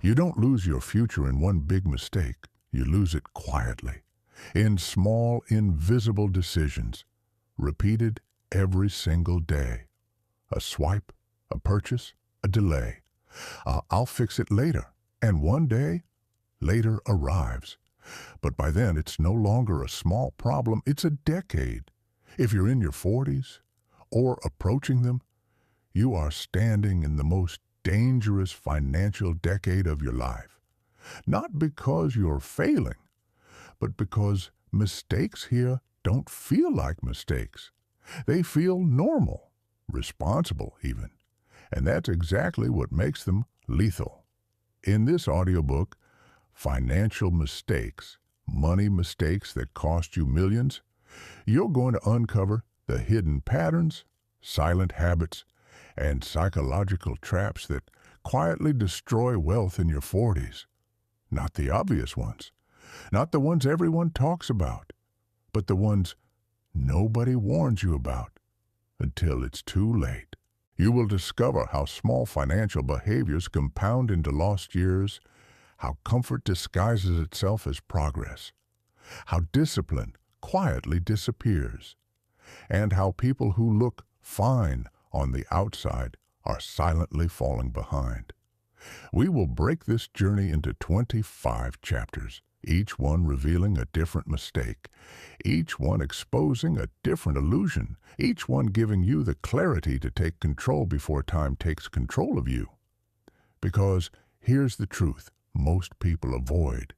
You don't lose your future in one big mistake. You lose it quietly, in small, invisible decisions, repeated every single day. A swipe, a purchase, a delay. I'll fix it later. And one day, later arrives. But by then, it's no longer a small problem. It's a decade. If you're in your 40s or approaching them, you are standing in the most dangerous financial decade of your life. Not because you're failing, but because mistakes here don't feel like mistakes. They feel normal, responsible even. And that's exactly what makes them lethal. In this audiobook, Financial Mistakes, Money Mistakes That Cost You Millions, you're going to uncover the hidden patterns, silent habits, and psychological traps that quietly destroy wealth in your 40s. Not the obvious ones, not the ones everyone talks about, but the ones nobody warns you about until it's too late. You will discover how small financial behaviors compound into lost years, how comfort disguises itself as progress, how discipline quietly disappears, and how people who look fine on the outside are silently falling behind. We will break this journey into 25 chapters, each one revealing a different mistake, each one exposing a different illusion, each one giving you the clarity to take control before time takes control of you. Because here's the truth most people avoid.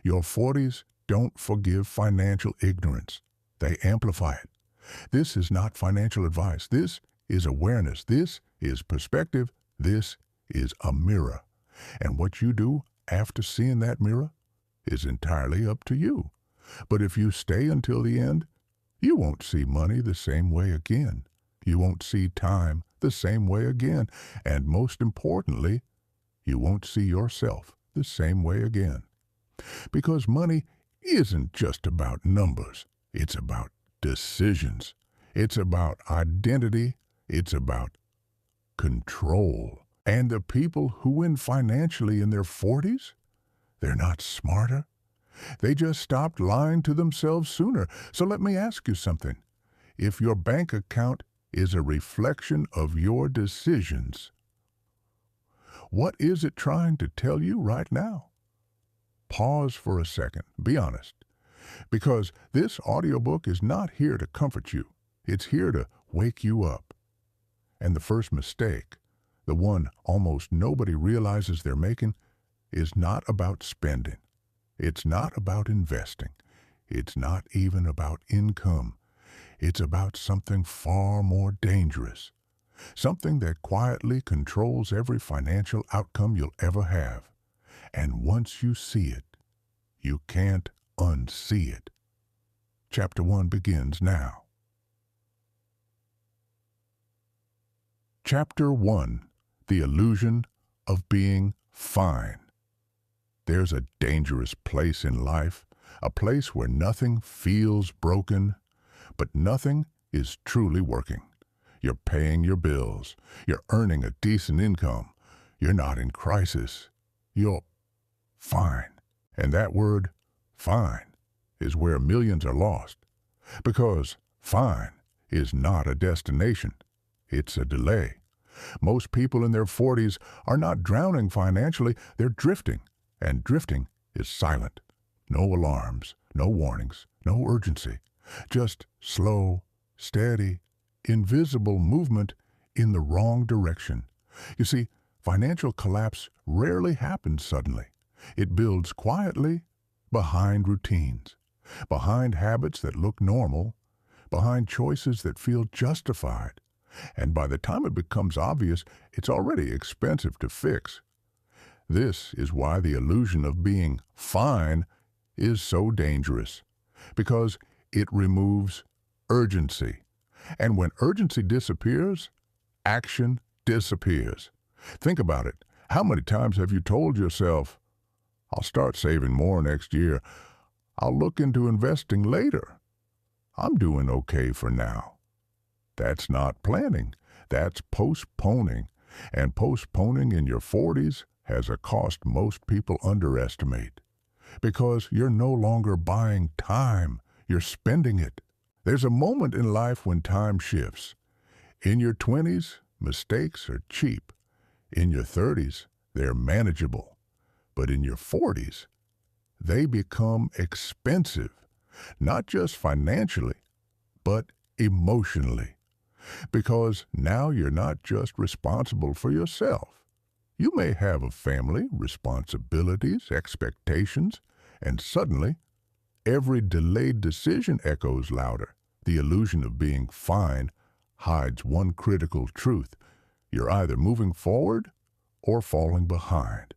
Your 40s don't forgive financial ignorance. They amplify it. This is not financial advice. This is awareness. This is perspective. This is a mirror. And what you do after seeing that mirror is entirely up to you. But if you stay until the end, you won't see money the same way again. You won't see time the same way again. And most importantly, you won't see yourself the same way again. Because money isn't just about numbers. It's about decisions. It's about identity. It's about control. And the people who win financially in their 40s, they're not smarter. They just stopped lying to themselves sooner. So let me ask you something. If your bank account is a reflection of your decisions, what is it trying to tell you right now? Pause for a second. Be honest. Because this audiobook is not here to comfort you. It's here to wake you up. And the first mistake, the one almost nobody realizes they're making, is not about spending. It's not about investing. It's not even about income. It's about something far more dangerous. Something that quietly controls every financial outcome you'll ever have. And once you see it, you can't unsee it. Chapter 1 begins now. Chapter 1. The Illusion of Being Fine. There's a dangerous place in life, a place where nothing feels broken, but nothing is truly working. You're paying your bills. You're earning a decent income. You're not in crisis. You're fine. And that word, fine, is where millions are lost. Because fine is not a destination. It's a delay. Most people in their 40s are not drowning financially. They're drifting. And drifting is silent. No alarms, no warnings, no urgency. Just slow, steady, invisible movement in the wrong direction. You see, financial collapse rarely happens suddenly. It builds quietly behind routines, behind habits that look normal, behind choices that feel justified. And by the time it becomes obvious, it's already expensive to fix. This is why the illusion of being fine is so dangerous, because it removes urgency. And when urgency disappears, action disappears. Think about it. How many times have you told yourself, I'll start saving more next year. I'll look into investing later. I'm doing okay for now. That's not planning. That's postponing. And postponing in your 40s has a cost most people underestimate. Because you're no longer buying time, you're spending it. There's a moment in life when time shifts. In your 20s, mistakes are cheap. In your 30s, they're manageable. But in your 40s, they become expensive, not just financially, but emotionally. Because now you're not just responsible for yourself. You may have a family, responsibilities, expectations, and suddenly, every delayed decision echoes louder. The illusion of being fine hides one critical truth. You're either moving forward or falling behind.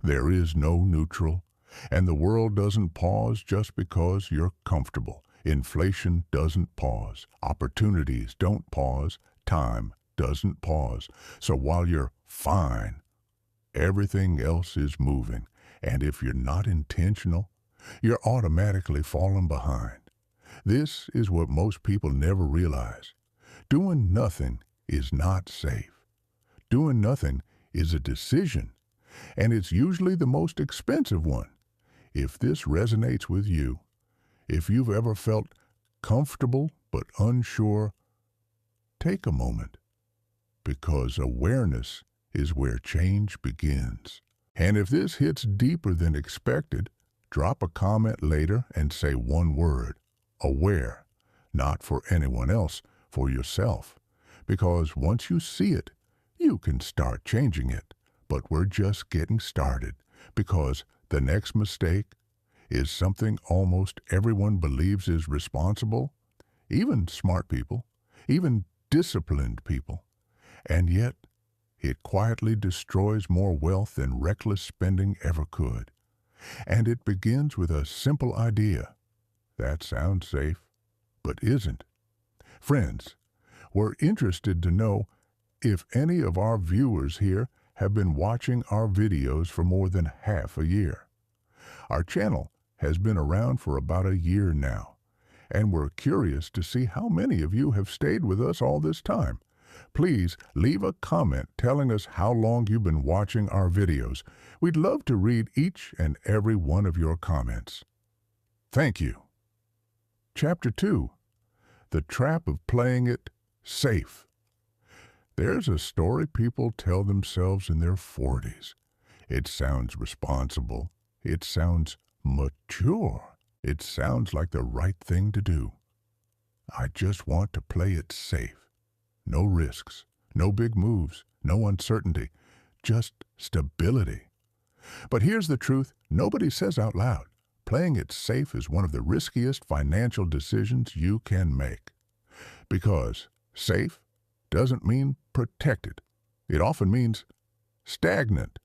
There is no neutral, and the world doesn't pause just because you're comfortable. Inflation doesn't pause. Opportunities don't pause. Time doesn't pause. So while you're fine, everything else is moving. And if you're not intentional, you're automatically falling behind. This is what most people never realize. Doing nothing is not safe. Doing nothing is a decision, and it's usually the most expensive one. If this resonates with you, if you've ever felt comfortable but unsure, take a moment, because awareness is where change begins. And if this hits deeper than expected, drop a comment later and say one word, aware, not for anyone else, for yourself. Because once you see it, you can start changing it. But we're just getting started, because the next mistake is something almost everyone believes is responsible, even smart people, even disciplined people. And yet, it quietly destroys more wealth than reckless spending ever could. And it begins with a simple idea. That sounds safe, but isn't. Friends, we're interested to know if any of our viewers here have been watching our videos for more than half a year. Our channel has been around for about a year now, and we're curious to see how many of you have stayed with us all this time. Please leave a comment telling us how long you've been watching our videos. We'd love to read each and every one of your comments. Thank you. Chapter 2. The Trap of Playing It Safe. There's a story people tell themselves in their 40s. It sounds responsible. It sounds mature. It sounds like the right thing to do. I just want to play it safe. No risks, no big moves, no uncertainty, just stability. But here's the truth nobody says out loud. Playing it safe is one of the riskiest financial decisions you can make. Because safe doesn't mean protected. It often means stagnant.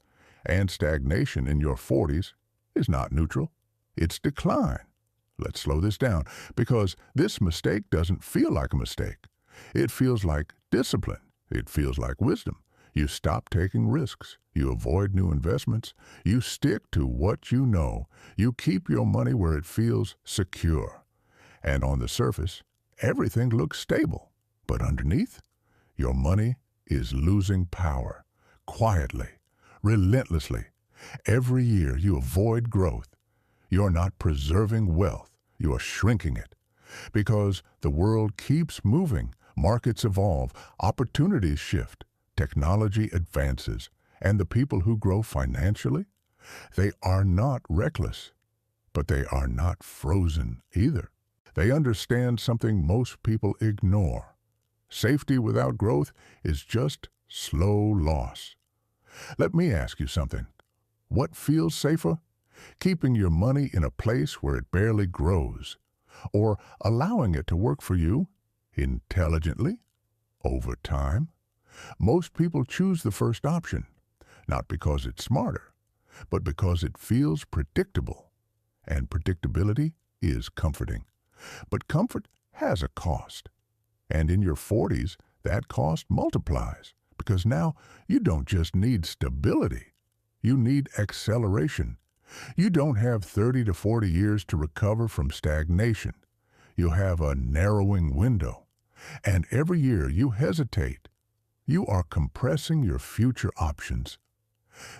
And stagnation in your 40s is not neutral. It's decline. Let's slow this down, because this mistake doesn't feel like a mistake. It feels like discipline. It feels like wisdom. You stop taking risks. You avoid new investments. You stick to what you know. You keep your money where it feels secure. And on the surface, everything looks stable. But underneath, your money is losing power. Quietly, relentlessly. Every year you avoid growth. You're not preserving wealth. You're shrinking it. Because the world keeps moving. Markets evolve, opportunities shift, technology advances, and the people who grow financially, they are not reckless, but they are not frozen either. They understand something most people ignore. Safety without growth is just slow loss. Let me ask you something. What feels safer? Keeping your money in a place where it barely grows, or allowing it to work for you intelligently, over time? Most people choose the first option, not because it's smarter, but because it feels predictable. And predictability is comforting. But comfort has a cost. And in your 40s, that cost multiplies, because now you don't just need stability. You need acceleration. You don't have 30 to 40 years to recover from stagnation. You have a narrowing window. And every year you hesitate, you are compressing your future options.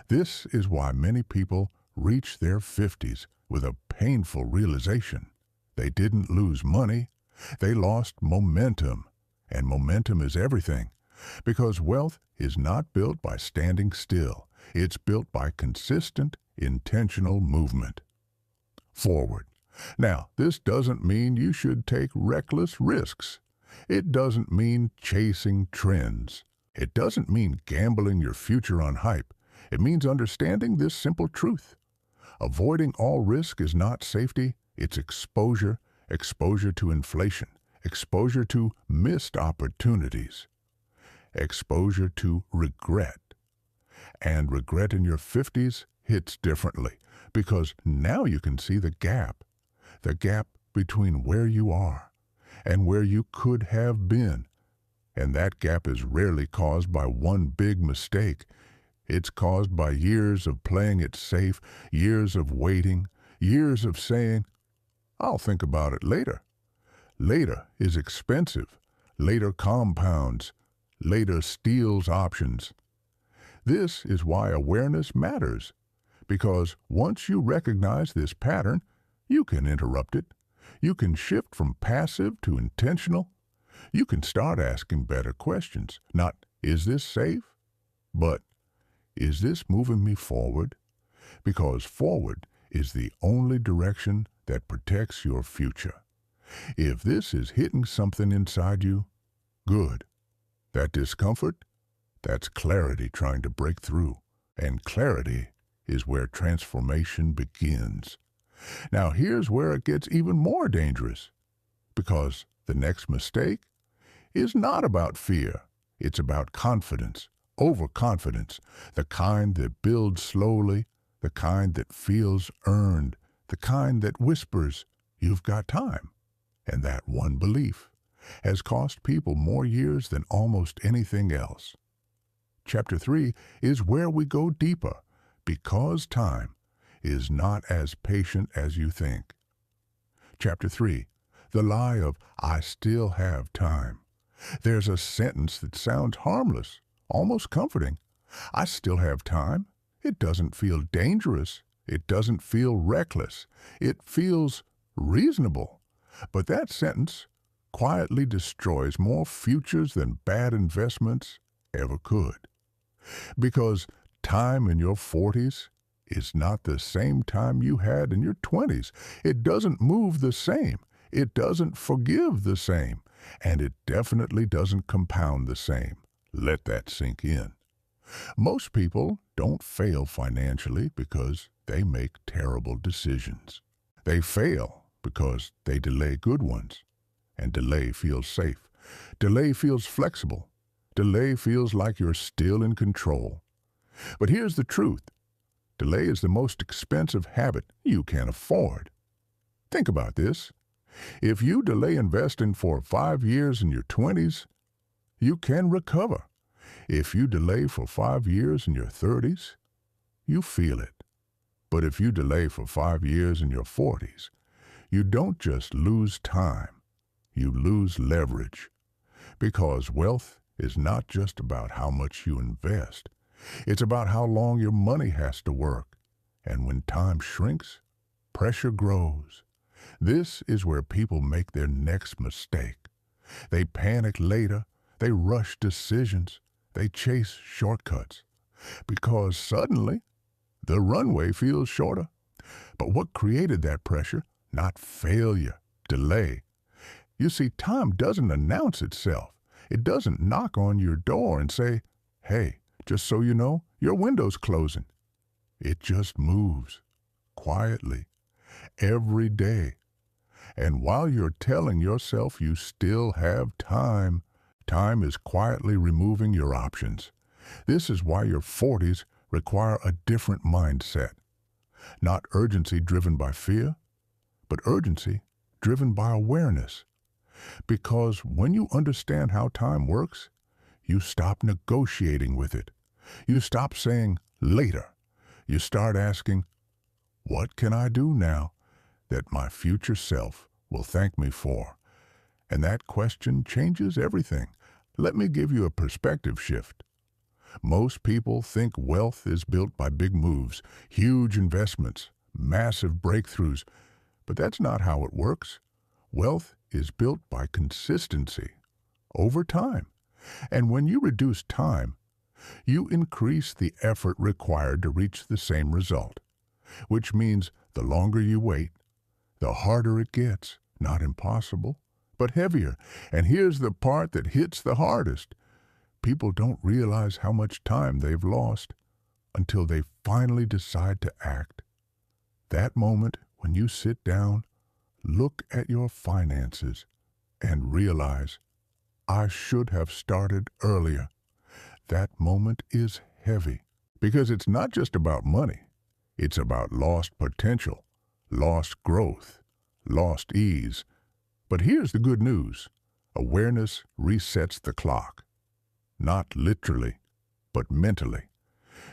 This is why many people reach their 50s with a painful realization. They didn't lose money, they lost momentum. And momentum is everything, because wealth is not built by standing still. It's built by consistent, intentional movement. Forward. Now, this doesn't mean you should take reckless risks. It doesn't mean chasing trends. It doesn't mean gambling your future on hype. It means understanding this simple truth. Avoiding all risk is not safety, it's exposure, exposure to inflation, exposure to missed opportunities, exposure to regret. And regret in your 50s hits differently because now you can see the gap between where you are and where you could have been. And that gap is rarely caused by one big mistake. It's caused by years of playing it safe, years of waiting, years of saying, "I'll think about it later." Later is expensive. Later compounds. Later steals options. This is why awareness matters, because once you recognize this pattern, you can interrupt it. You can shift from passive to intentional. You can start asking better questions. Not, is this safe? But, is this moving me forward? Because forward is the only direction that protects your future. If this is hitting something inside you, good. That discomfort, that's clarity trying to break through. And clarity is where transformation begins. Now here's where it gets even more dangerous. Because the next mistake is not about fear. It's about confidence, overconfidence, the kind that builds slowly, the kind that feels earned, the kind that whispers, "You've got time." And that one belief has cost people more years than almost anything else. Chapter 3 is where we go deeper, because time is not as patient as you think. Chapter 3, the lie of "I still have time." There's a sentence that sounds harmless, almost comforting. I still have time. It doesn't feel dangerous. It doesn't feel reckless. It feels reasonable. But that sentence quietly destroys more futures than bad investments ever could. Because time in your 40s is not the same time you had in your 20s. It doesn't move the same. It doesn't forgive the same. And it definitely doesn't compound the same. Let that sink in. Most people don't fail financially because they make terrible decisions. They fail because they delay good ones. And delay feels safe. Delay feels flexible. Delay feels like you're still in control. But here's the truth. Delay is the most expensive habit you can afford. Think about this. If you delay investing for 5 years in your 20s, you can recover. If you delay for 5 years in your 30s, you feel it. But if you delay for 5 years in your 40s, you don't just lose time, you lose leverage. Because wealth is not just about how much you invest. It's about how long your money has to work. And when time shrinks, pressure grows. This is where people make their next mistake. They panic later, they rush decisions, they chase shortcuts. Because suddenly, the runway feels shorter. But what created that pressure? Not failure, delay. You see, time doesn't announce itself. It doesn't knock on your door and say, "Hey, just so you know, your window's closing." It just moves, quietly, every day. And while you're telling yourself you still have time, time is quietly removing your options. This is why your 40s require a different mindset. Not urgency driven by fear, but urgency driven by awareness. Because when you understand how time works, you stop negotiating with it. You stop saying later. You start asking, what can I do now that my future self will thank me for? And that question changes everything. Let me give you a perspective shift. Most people think wealth is built by big moves, huge investments, massive breakthroughs, but that's not how it works. Wealth is built by consistency over time. And when you reduce time, you increase the effort required to reach the same result, which means the longer you wait, the harder it gets. Not impossible, but heavier. And here's the part that hits the hardest. People don't realize how much time they've lost until they finally decide to act. That moment when you sit down, look at your finances, and realize, I should have started earlier. That moment is heavy because it's not just about money. It's about lost potential, lost growth, lost ease. But here's the good news. Awareness resets the clock. Not literally, but mentally.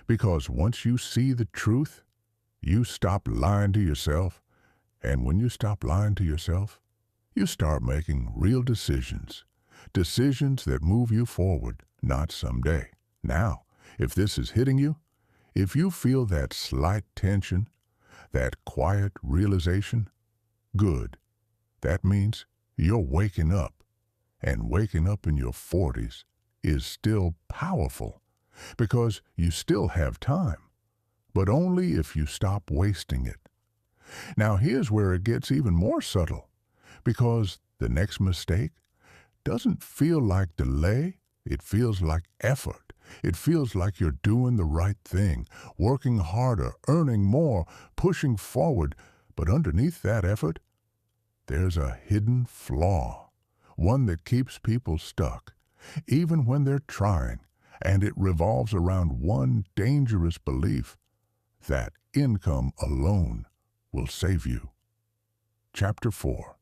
Because once you see the truth, you stop lying to yourself. And when you stop lying to yourself, you start making real decisions. Decisions that move you forward, not someday. Now, if this is hitting you, if you feel that slight tension, that quiet realization, good. That means you're waking up. And waking up in your 40s is still powerful because you still have time, but only if you stop wasting it. Now here's where it gets even more subtle, because the next mistake doesn't feel like delay, it feels like effort. It feels like you're doing the right thing, working harder, earning more, pushing forward, but underneath that effort, there's a hidden flaw, one that keeps people stuck, even when they're trying, and it revolves around one dangerous belief, that income alone will save you. Chapter 4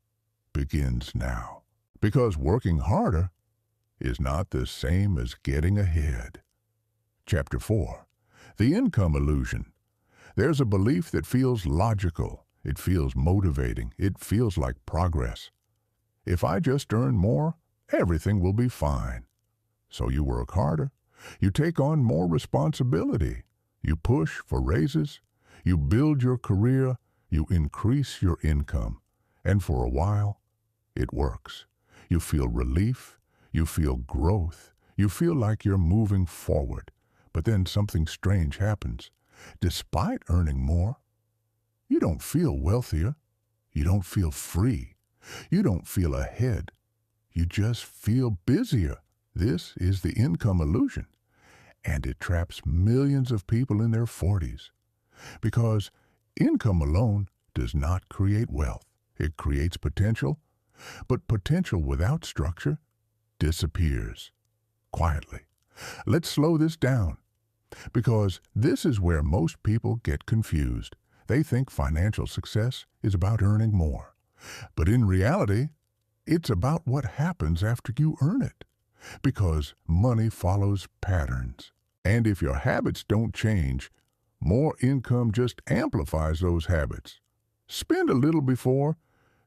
begins now, because working harder is not the same as getting ahead. Chapter 4, the income illusion. There's a belief that feels logical, it feels motivating, it feels like progress. If I just earn more, everything will be fine. So you work harder, you take on more responsibility, you push for raises, you build your career, you increase your income, and for a while, it works. You feel relief, you feel growth, you feel like you're moving forward, but then something strange happens. Despite earning more, you don't feel wealthier, you don't feel free, you don't feel ahead, you just feel busier. This is the income illusion, and it traps millions of people in their 40s. Because income alone does not create wealth. It creates potential, but potential without structure disappears quietly. Let's slow this down, because this is where most people get confused. They think financial success is about earning more, but in reality, it's about what happens after you earn it, because money follows patterns. And if your habits don't change, more income just amplifies those habits. Spend a little before,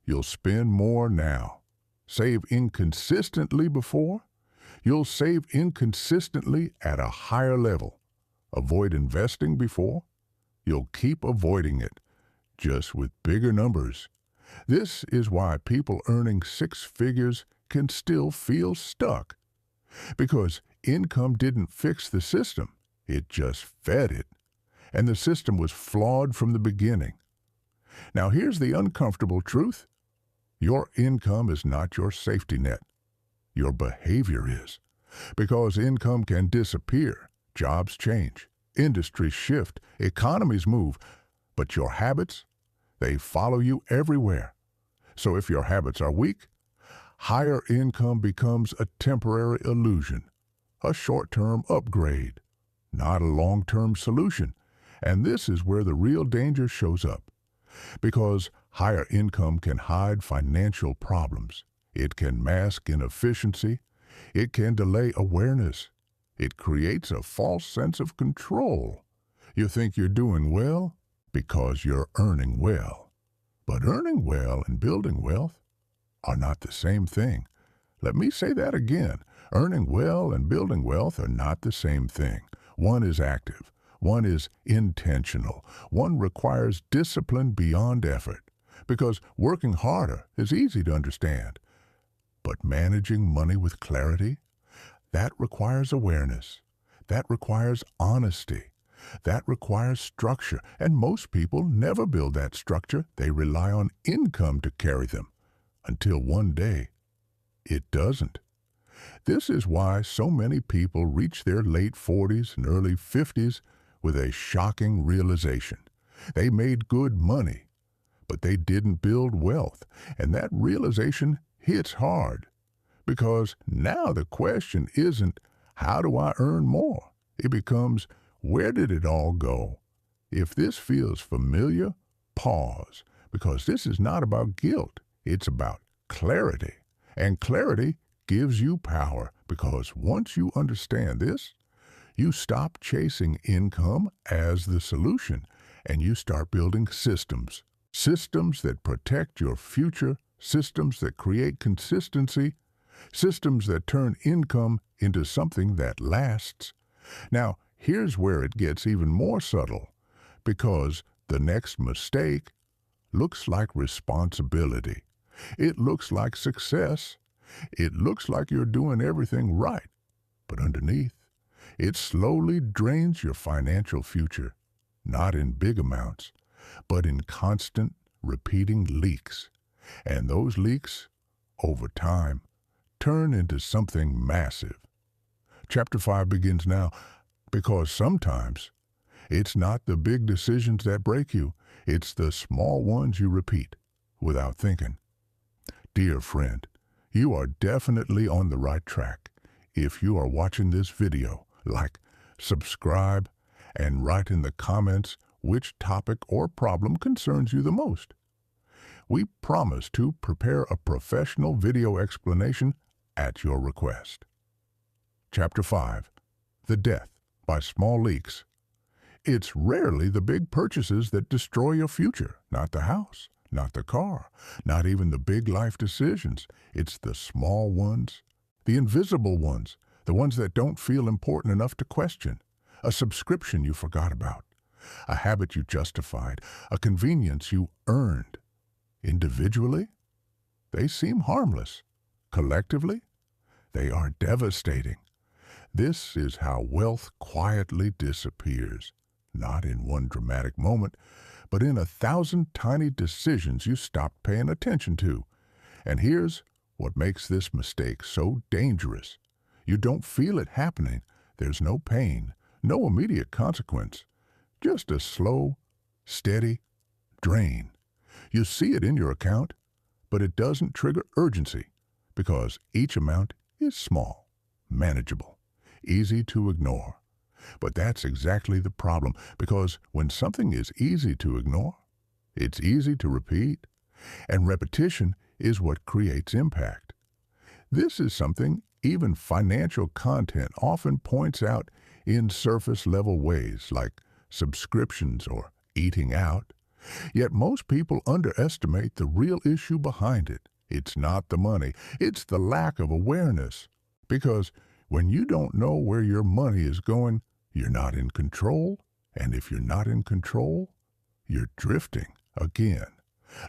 you'll spend more now. Save inconsistently before, you'll save inconsistently at a higher level. Avoid investing before, you'll keep avoiding it, just with bigger numbers. This is why people earning 6 figures can still feel stuck. Because income didn't fix the system, it just fed it. And the system was flawed from the beginning. Now here's the uncomfortable truth. Your income is not your safety net. Your behavior is. Because income can disappear, jobs change, industries shift, economies move, but your habits, they follow you everywhere. So if your habits are weak, higher income becomes a temporary illusion, a short-term upgrade, not a long-term solution. And this is where the real danger shows up. Because higher income can hide financial problems. It can mask inefficiency. It can delay awareness. It creates a false sense of control. You think you're doing well because you're earning well. But earning well and building wealth are not the same thing. Let me say that again. Earning well and building wealth are not the same thing. One is active. One is intentional. One requires discipline beyond effort. Because working harder is easy to understand. But managing money with clarity, that requires awareness. That requires honesty. That requires structure. And most people never build that structure. They rely on income to carry them. Until one day, it doesn't. This is why so many people reach their late 40s and early 50s with a shocking realization. They made good money, but they didn't build wealth. And that realization hits hard. Because now the question isn't, how do I earn more? It becomes, where did it all go? If this feels familiar, pause. Because this is not about guilt. It's about clarity. And clarity gives you power. Because once you understand this, you stop chasing income as the solution, and you start building systems. Systems that protect your future, systems that create consistency, systems that turn income into something that lasts. Now, here's where it gets even more subtle, because the next mistake looks like responsibility. It looks like success. It looks like you're doing everything right. But underneath, it slowly drains your financial future, not in big amounts, but in constant, repeating leaks. And those leaks, over time, turn into something massive. Chapter 5 begins now, because sometimes it's not the big decisions that break you, it's the small ones you repeat without thinking. Dear friend, you are definitely on the right track. If you are watching this video, like, subscribe, and write in the comments which topic or problem concerns you the most. We promise to prepare a professional video explanation at your request. Chapter 5. The Death by Small Leaks. It's rarely the big purchases that destroy your future, not the house, not the car, not even the big life decisions. It's the small ones, the invisible ones, the ones that don't feel important enough to question. A subscription you forgot about, a habit you justified, a convenience you earned. Individually, they seem harmless. Collectively, they are devastating. This is how wealth quietly disappears, not in one dramatic moment, but in 1,000 tiny decisions you stopped paying attention to. And here's what makes this mistake so dangerous. You don't feel it happening. There's no pain, no immediate consequence, just a slow, steady drain. You see it in your account, but it doesn't trigger urgency because each amount is small, manageable, easy to ignore. But that's exactly the problem, because when something is easy to ignore, it's easy to repeat, and repetition is what creates impact. This is something even financial content often points out in surface-level ways, like subscriptions or eating out. Yet most people underestimate the real issue behind it. It's not the money, it's the lack of awareness. Because when you don't know where your money is going, you're not in control. And if you're not in control, you're drifting again.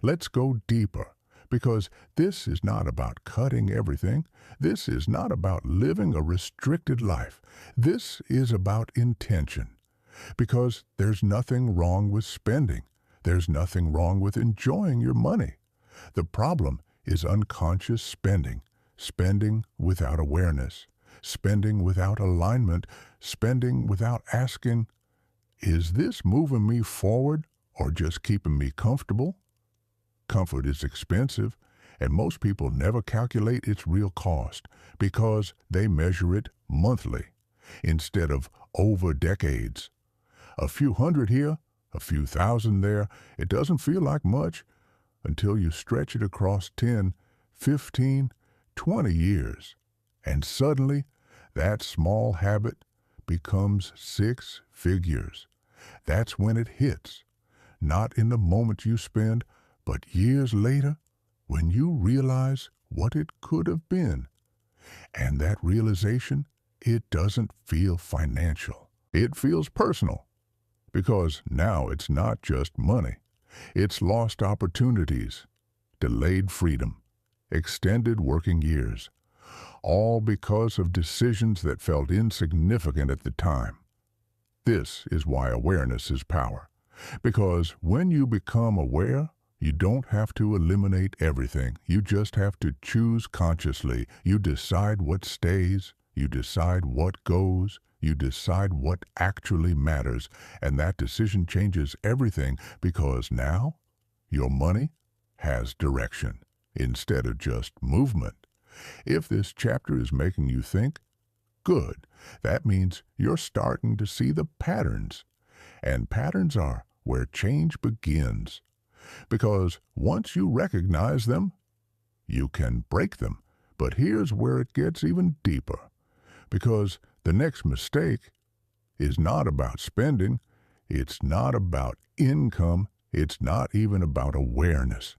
Let's go deeper, because this is not about cutting everything. This is not about living a restricted life. This is about intention. Because there's nothing wrong with spending. There's nothing wrong with enjoying your money. The problem is unconscious spending, spending without awareness, spending without alignment, spending without asking, is this moving me forward or just keeping me comfortable? Comfort is expensive, and most people never calculate its real cost because they measure it monthly instead of over decades. A few hundred here, a few thousand there, it doesn't feel like much until you stretch it across 10, 15, 20 years. And suddenly, that small habit becomes 6 figures. That's when it hits. Not in the moment you spend, but years later, when you realize what it could have been. And that realization, it doesn't feel financial. It feels personal. Because now it's not just money. It's lost opportunities, delayed freedom, extended working years, all because of decisions that felt insignificant at the time. This is why awareness is power. Because when you become aware, you don't have to eliminate everything. You just have to choose consciously. You decide what stays. You decide what goes. You decide what actually matters. And that decision changes everything because now your money has direction instead of just movement. If this chapter is making you think, good. That means you're starting to see the patterns. And patterns are where change begins. Because once you recognize them, you can break them. But here's where it gets even deeper. Because the next mistake is not about spending. It's not about income. It's not even about awareness.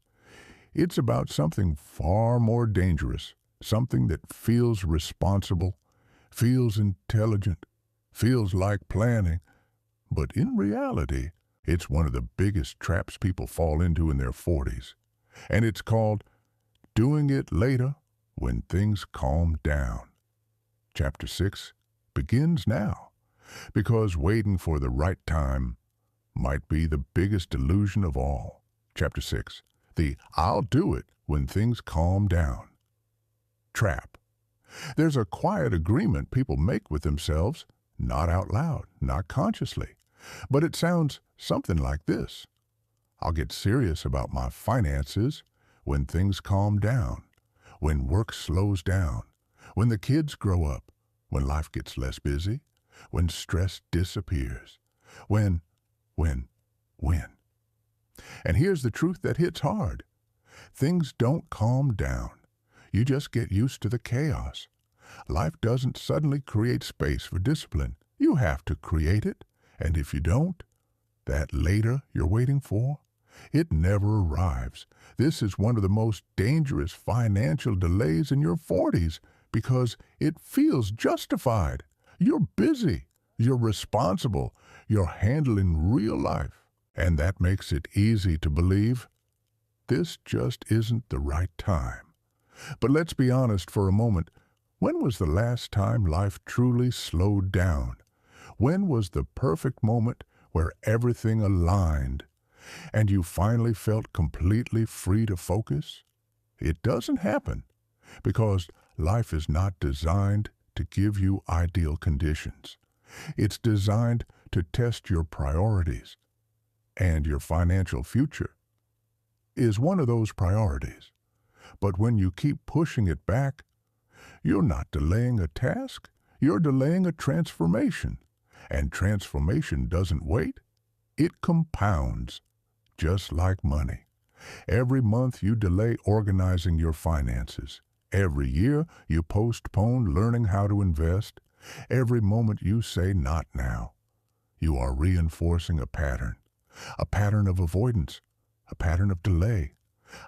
It's about something far more dangerous. Something that feels responsible, feels intelligent, feels like planning. But in reality, it's one of the biggest traps people fall into in their 40s. And it's called doing it later when things calm down. Chapter 6 begins now, because waiting for the right time might be the biggest delusion of all. Chapter 6, the I'll do it when things calm down trap. There's a quiet agreement people make with themselves, not out loud, not consciously. But it sounds something like this. I'll get serious about my finances when things calm down, when work slows down, when the kids grow up, when life gets less busy, when stress disappears, when. And here's the truth that hits hard. Things don't calm down. You just get used to the chaos. Life doesn't suddenly create space for discipline. You have to create it. And if you don't, that later you're waiting for, it never arrives. This is one of the most dangerous financial delays in your 40s because it feels justified. You're busy. You're responsible. You're handling real life. And that makes it easy to believe this just isn't the right time. But let's be honest for a moment. When was the last time life truly slowed down? When was the perfect moment where everything aligned and you finally felt completely free to focus? It doesn't happen because life is not designed to give you ideal conditions. It's designed to test your priorities, and your financial future is one of those priorities. But when you keep pushing it back, you're not delaying a task, you're delaying a transformation. And transformation doesn't wait, it compounds, just like money. Every month you delay organizing your finances. Every year you postpone learning how to invest. Every moment you say not now. You are reinforcing a pattern of avoidance, a pattern of delay,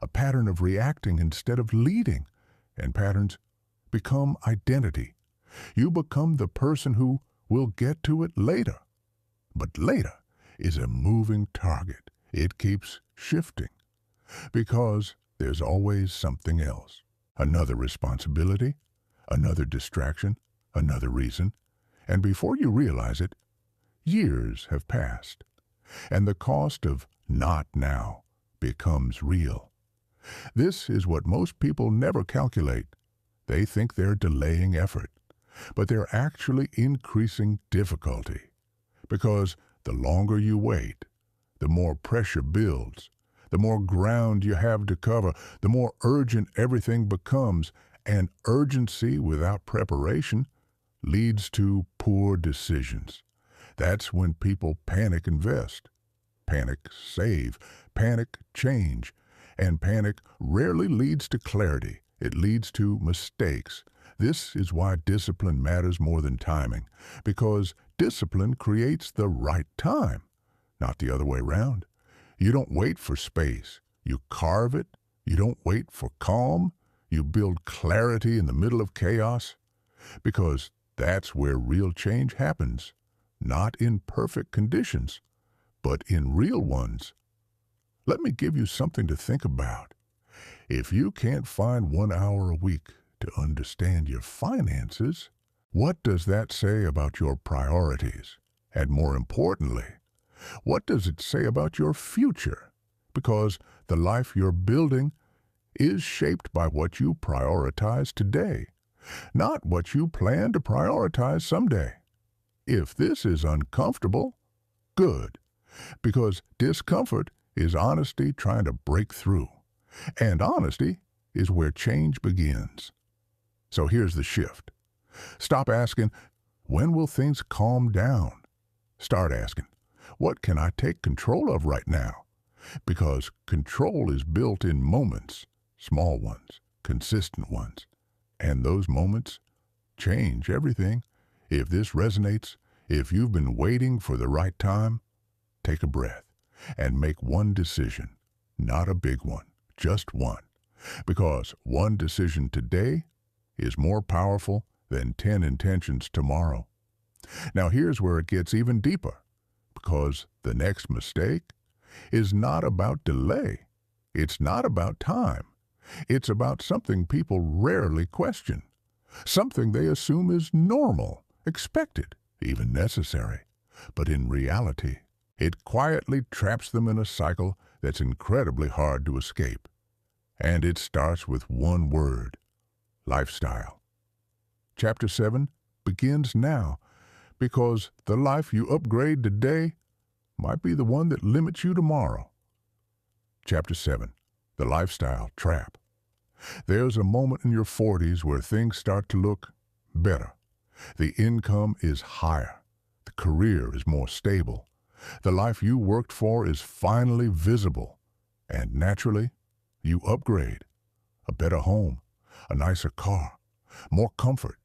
a pattern of reacting instead of leading. And patterns become identity. You become the person who will get to it later. But later is a moving target. It keeps shifting because there's always something else. Another responsibility, another distraction, another reason. And before you realize it, years have passed. And the cost of not now becomes real. This is what most people never calculate. They think they're delaying effort, but they're actually increasing difficulty. Because the longer you wait, the more pressure builds, the more ground you have to cover, the more urgent everything becomes, and urgency without preparation leads to poor decisions. That's when people panic invest, panic save, panic change, and panic rarely leads to clarity. It leads to mistakes. This is why discipline matters more than timing, because discipline creates the right time, not the other way around. You don't wait for space. You carve it. You don't wait for calm. You build clarity in the middle of chaos, because that's where real change happens, not in perfect conditions, but in real ones. Let me give you something to think about. If you can't find 1 hour a week to understand your finances, what does that say about your priorities? And more importantly, what does it say about your future? Because the life you're building is shaped by what you prioritize today, not what you plan to prioritize someday. If this is uncomfortable, good, because discomfort is honesty trying to break through, and honesty is where change begins. So here's the shift. Stop asking, when will things calm down? Start asking, what can I take control of right now? Because control is built in moments, small ones, consistent ones. And those moments change everything. If this resonates, if you've been waiting for the right time, take a breath and make one decision, not a big one, just one. Because one decision today is more powerful than 10 intentions tomorrow. Now here's where it gets even deeper, because the next mistake is not about delay. It's not about time. It's about something people rarely question, something they assume is normal, expected, even necessary. But in reality, it quietly traps them in a cycle that's incredibly hard to escape. And it starts with one word: lifestyle. Chapter 7 begins now, because the life you upgrade today might be the one that limits you tomorrow. Chapter 7, the lifestyle trap. There's a moment in your 40s where things start to look better. The income is higher. The career is more stable. The life you worked for is finally visible. And naturally, you upgrade. A better home, a nicer car, more comfort,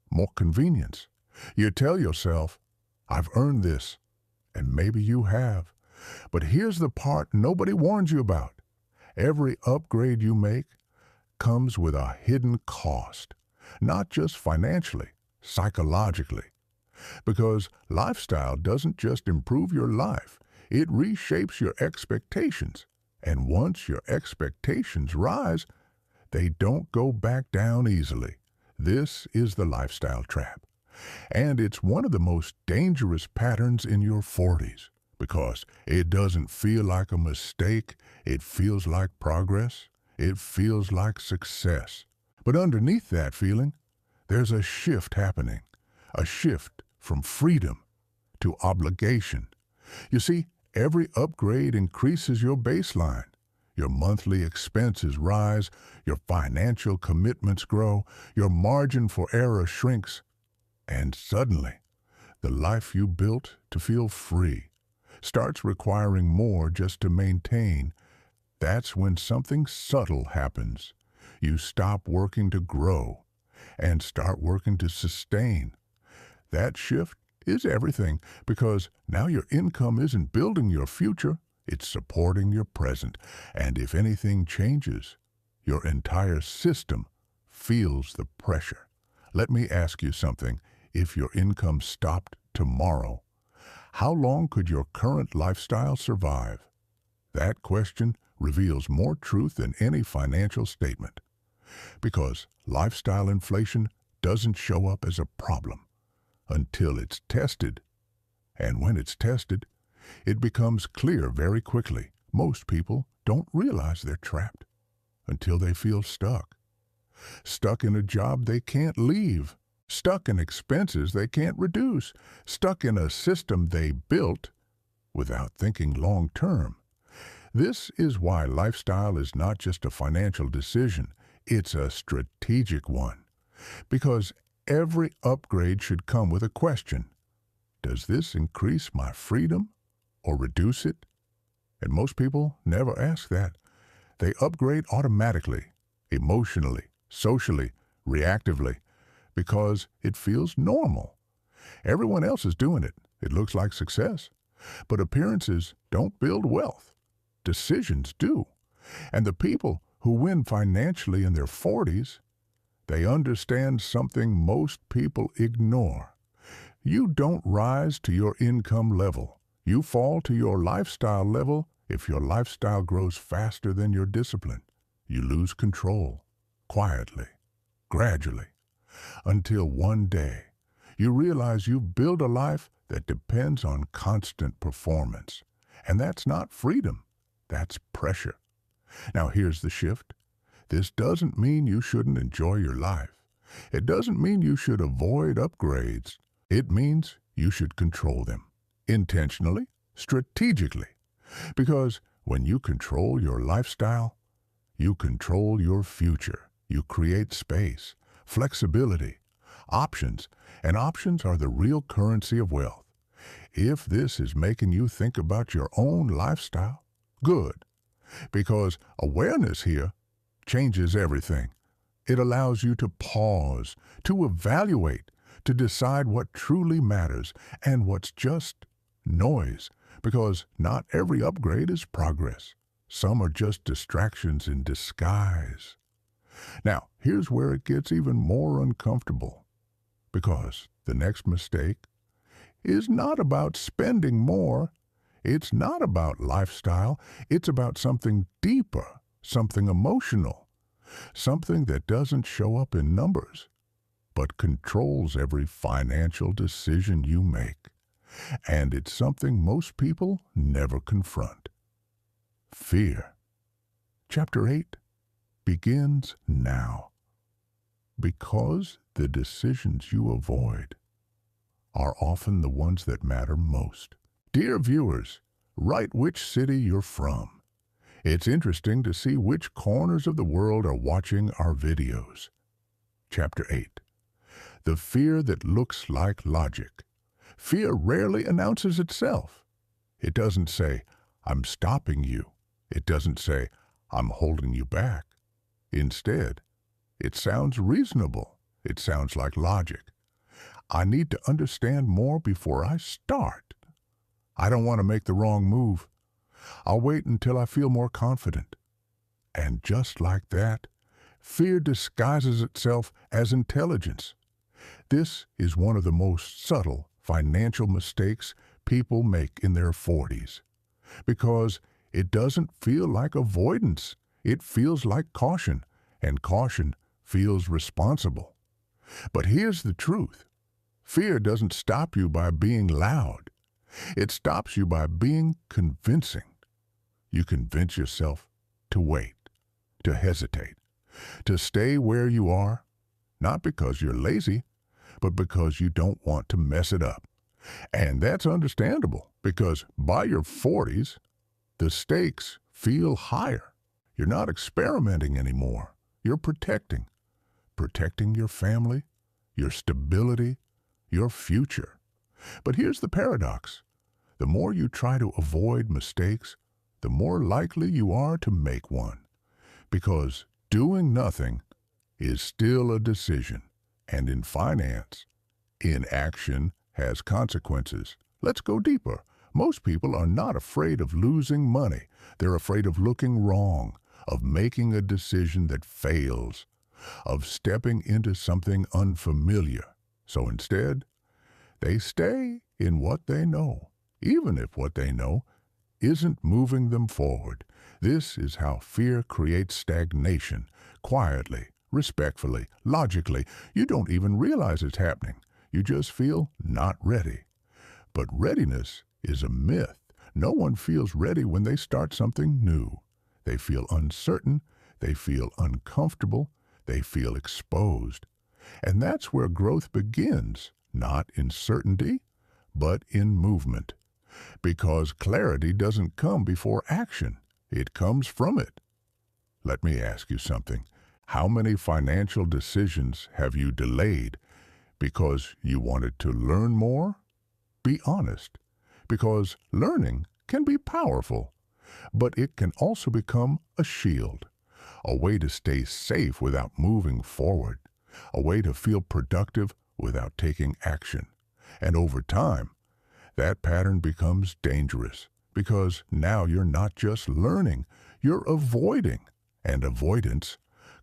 more convenience. You tell yourself, I've earned this. And maybe you have. But here's the part nobody warns you about. Every upgrade you make comes with a hidden cost, not just financially, psychologically. Because lifestyle doesn't just improve your life, it reshapes your expectations. And once your expectations rise, they don't go back down easily. This is the lifestyle trap. And it's one of the most dangerous patterns in your 40s, because it doesn't feel like a mistake, it feels like progress, it feels like success. But underneath that feeling, there's a shift happening, a shift from freedom to obligation. You see, every upgrade increases your baseline. Your monthly expenses rise, your financial commitments grow, your margin for error shrinks. And suddenly, the life you built to feel free starts requiring more just to maintain. That's when something subtle happens. You stop working to grow and start working to sustain. That shift is everything, because now your income isn't building your future, it's supporting your present. And if anything changes, your entire system feels the pressure. Let me ask you something. If your income stopped tomorrow, how long could your current lifestyle survive? That question reveals more truth than any financial statement. Because lifestyle inflation doesn't show up as a problem until it's tested. And when it's tested, it becomes clear very quickly. Most people don't realize they're trapped until they feel stuck. Stuck in a job they can't leave. Stuck in expenses they can't reduce, stuck in a system they built without thinking long term. This is why lifestyle is not just a financial decision, it's a strategic one. Because every upgrade should come with a question. Does this increase my freedom or reduce it? And most people never ask that. They upgrade automatically, emotionally, socially, reactively, because it feels normal. Everyone else is doing it. It looks like success. But appearances don't build wealth. Decisions do. And the people who win financially in their 40s, they understand something most people ignore. You don't rise to your income level. You fall to your lifestyle level if your lifestyle grows faster than your discipline. You lose control, quietly, gradually, until one day you realize you've built a life that depends on constant performance. And that's not freedom, that's pressure. Now here's the shift. This doesn't mean you shouldn't enjoy your life. It doesn't mean you should avoid upgrades. It means you should control them, intentionally, strategically. Because when you control your lifestyle, you control your future. You create space, flexibility, options, and options are the real currency of wealth. If this is making you think about your own lifestyle, good. Because awareness here changes everything. It allows you to pause, to evaluate, to decide what truly matters and what's just noise. Because not every upgrade is progress. Some are just distractions in disguise. Now, here's where it gets even more uncomfortable. Because the next mistake is not about spending more. It's not about lifestyle. It's about something deeper, something emotional, something that doesn't show up in numbers, but controls every financial decision you make. And it's something most people never confront. Fear. Chapter 8 begins now. Because the decisions you avoid are often the ones that matter most. Dear viewers, write which city you're from. It's interesting to see which corners of the world are watching our videos. Chapter 8. The fear that looks like logic. Fear rarely announces itself. It doesn't say, I'm stopping you. It doesn't say, I'm holding you back. Instead, it sounds reasonable. It sounds like logic. I need to understand more before I start. I don't want to make the wrong move. I'll wait until I feel more confident. And just like that, fear disguises itself as intelligence. This is one of the most subtle financial mistakes people make in their 40s. Because it doesn't feel like avoidance. It feels like caution, and caution feels responsible. But here's the truth. Fear doesn't stop you by being loud. It stops you by being convincing. You convince yourself to wait, to hesitate, to stay where you are, not because you're lazy, but because you don't want to mess it up. And that's understandable, because by your 40s, the stakes feel higher. You're not experimenting anymore. You're protecting your family, your stability, your future. But here's the paradox. The more you try to avoid mistakes, the more likely you are to make one. Because doing nothing is still a decision. And in finance, inaction has consequences. Let's go deeper. Most people are not afraid of losing money. They're afraid of looking wrong, of making a decision that fails, of stepping into something unfamiliar. So instead, they stay in what they know, even if what they know isn't moving them forward. This is how fear creates stagnation, quietly, respectfully, logically. You don't even realize it's happening. You just feel not ready. But readiness is a myth. No one feels ready when they start something new. They feel uncertain, they feel uncomfortable, they feel exposed. And that's where growth begins, not in certainty, but in movement. Because clarity doesn't come before action, it comes from it. Let me ask you something. How many financial decisions have you delayed because you wanted to learn more? Be honest, because learning can be powerful, but it can also become a shield, a way to stay safe without moving forward, a way to feel productive without taking action. And over time, that pattern becomes dangerous because now you're not just learning, you're avoiding. And avoidance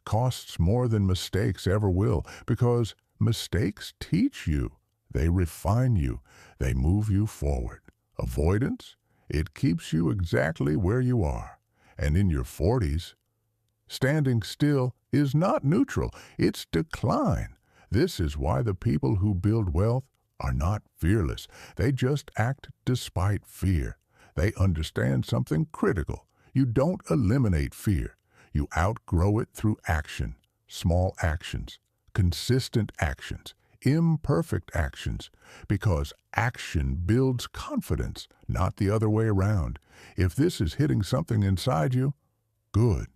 costs more than mistakes ever will, because mistakes teach you, they refine you, they move you forward. Avoidance, it keeps you exactly where you are. And in your 40s, standing still is not neutral, it's decline. This is why the people who build wealth are not fearless. They just act despite fear. They understand something critical. You don't eliminate fear. You outgrow it through action, small actions, consistent actions, imperfect actions, because action builds confidence, not the other way around. If this is hitting something inside you, good,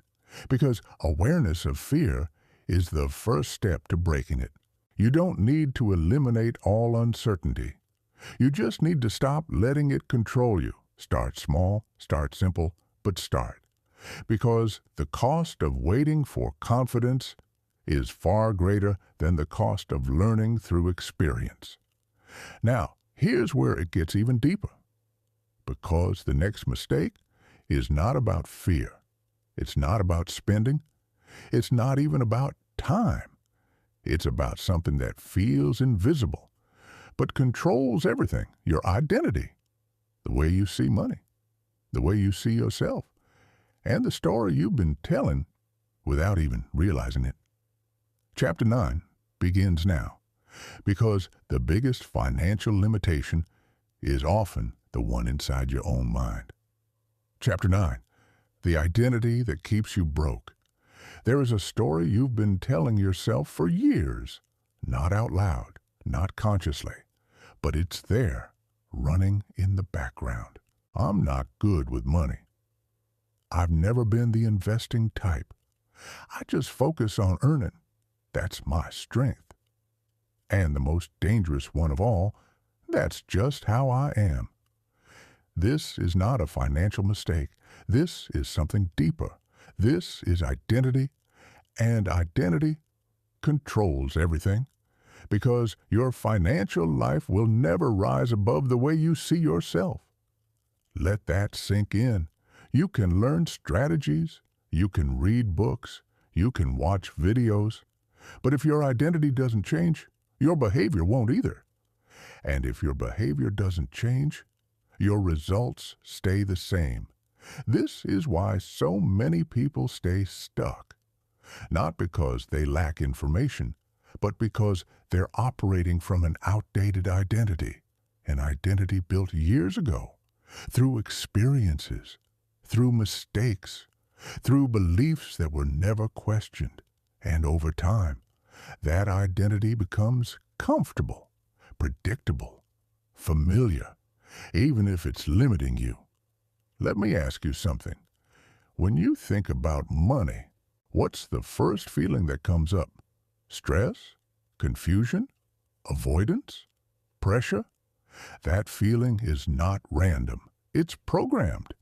because awareness of fear is the first step to breaking it. You don't need to eliminate all uncertainty. You just need to stop letting it control you. Start small, start simple, but start. Because the cost of waiting for confidence is far greater than the cost of learning through experience. Now, here's where it gets even deeper. Because the next mistake is not about fear. It's not about spending. It's not even about time. It's about something that feels invisible, but controls everything, your identity, the way you see money, the way you see yourself, and the story you've been telling without even realizing it. Chapter 9 begins now, because the biggest financial limitation is often the one inside your own mind. Chapter 9, the identity that keeps you broke. There is a story you've been telling yourself for years, not out loud, not consciously, but it's there, running in the background. I'm not good with money. I've never been the investing type. I just focus on earning. That's my strength. And the most dangerous one of all, that's just how I am. This is not a financial mistake. This is something deeper. This is identity, and identity controls everything, because your financial life will never rise above the way you see yourself. Let that sink in. You can learn strategies, you can read books, you can watch videos, but if your identity doesn't change, your behavior won't either. And if your behavior doesn't change, your results stay the same. This is why so many people stay stuck. Not because they lack information, but because they're operating from an outdated identity, an identity built years ago, through experiences, through mistakes, through beliefs that were never questioned. And over time, that identity becomes comfortable, predictable, familiar, even if it's limiting you. Let me ask you something. When you think about money, what's the first feeling that comes up? Stress? Confusion? Avoidance? Pressure? That feeling is not random. It's programmed,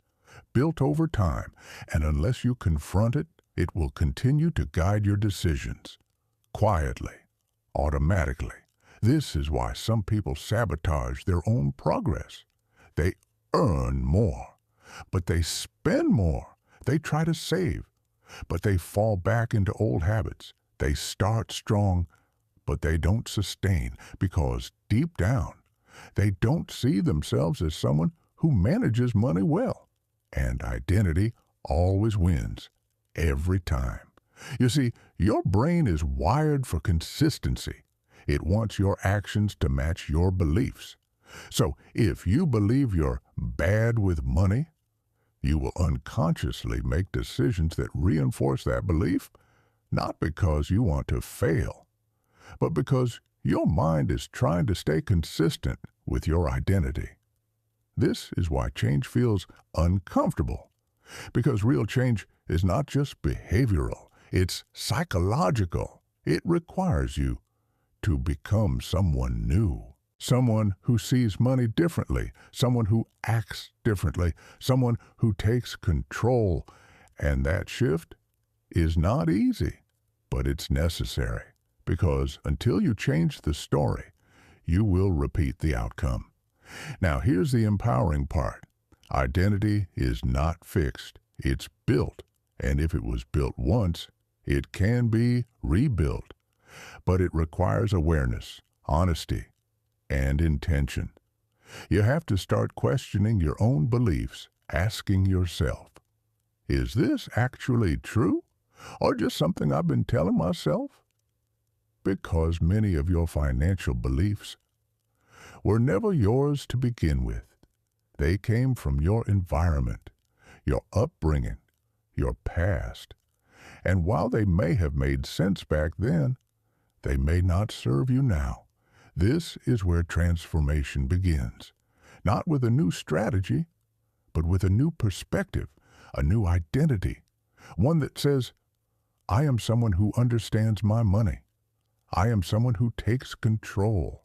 built over time, and unless you confront it, it will continue to guide your decisions. Quietly, automatically. This is why some people sabotage their own progress. They earn more, but they spend more. They try to save, but they fall back into old habits. They start strong, but they don't sustain, because deep down, they don't see themselves as someone who manages money well. And identity always wins, every time. You see, your brain is wired for consistency. It wants your actions to match your beliefs. So if you believe you're bad with money, you will unconsciously make decisions that reinforce that belief, not because you want to fail, but because your mind is trying to stay consistent with your identity. This is why change feels uncomfortable, because real change is not just behavioral, it's psychological. It requires you to become someone new, someone who sees money differently, someone who acts differently, someone who takes control. And that shift is not easy, but it's necessary, because until you change the story, you will repeat the outcome. Now, here's the empowering part. Identity is not fixed, it's built. And if it was built once, it can be rebuilt. But it requires awareness, honesty, and intention. You have to start questioning your own beliefs, asking yourself, is this actually true? Or just something I've been telling myself? Because many of your financial beliefs were never yours to begin with. They came from your environment, your upbringing, your past. And while they may have made sense back then, they may not serve you now. This is where transformation begins. Not with a new strategy, but with a new perspective, a new identity. One that says, I am someone who understands my money. I am someone who takes control.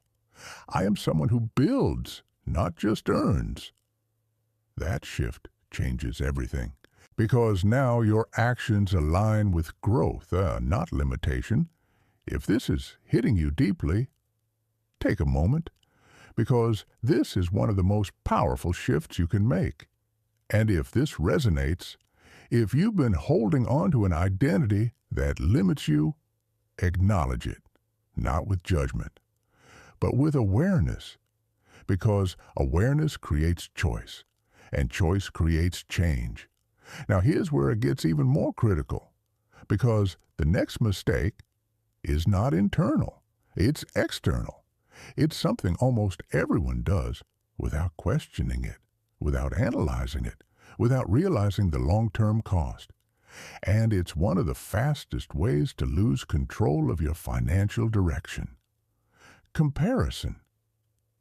I am someone who builds, not just earns. That shift changes everything, because now your actions align with growth, not limitation. If this is hitting you deeply, take a moment, because this is one of the most powerful shifts you can make. And if this resonates, if you've been holding on to an identity that limits you, acknowledge it, not with judgment, but with awareness, because awareness creates choice, and choice creates change. Now here's where it gets even more critical, because the next mistake is not internal, it's external. It's something almost everyone does without questioning it, without analyzing it, without realizing the long-term cost. And it's one of the fastest ways to lose control of your financial direction. Comparison.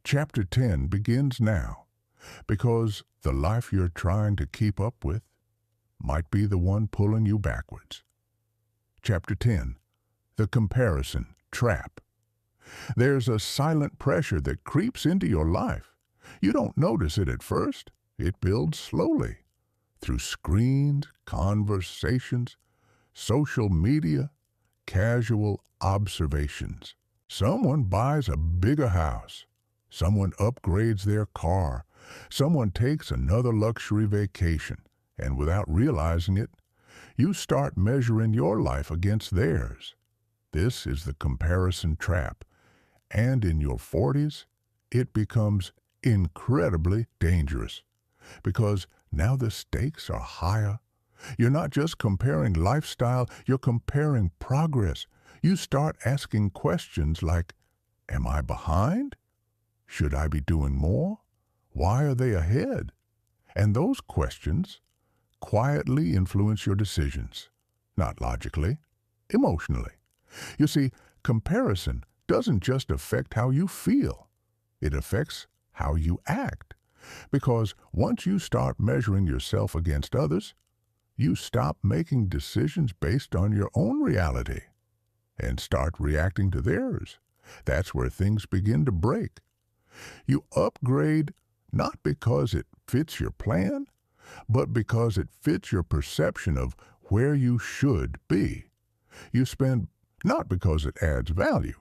Chapter 10 begins now, because the life you're trying to keep up with might be the one pulling you backwards. Chapter 10. The Comparison Trap. There's a silent pressure that creeps into your life. You don't notice it at first. It builds slowly through screens, conversations, social media, casual observations. Someone buys a bigger house. Someone upgrades their car. Someone takes another luxury vacation. And without realizing it, you start measuring your life against theirs. This is the comparison trap. And in your 40s, it becomes incredibly dangerous, because now the stakes are higher. You're not just comparing lifestyle, you're comparing progress. You start asking questions like, am I behind? Should I be doing more? Why are they ahead? And those questions quietly influence your decisions, not logically, emotionally. You see, comparison doesn't just affect how you feel. It affects how you act. Because once you start measuring yourself against others, you stop making decisions based on your own reality and start reacting to theirs. That's where things begin to break. You upgrade not because it fits your plan, but because it fits your perception of where you should be. You spend not because it adds value,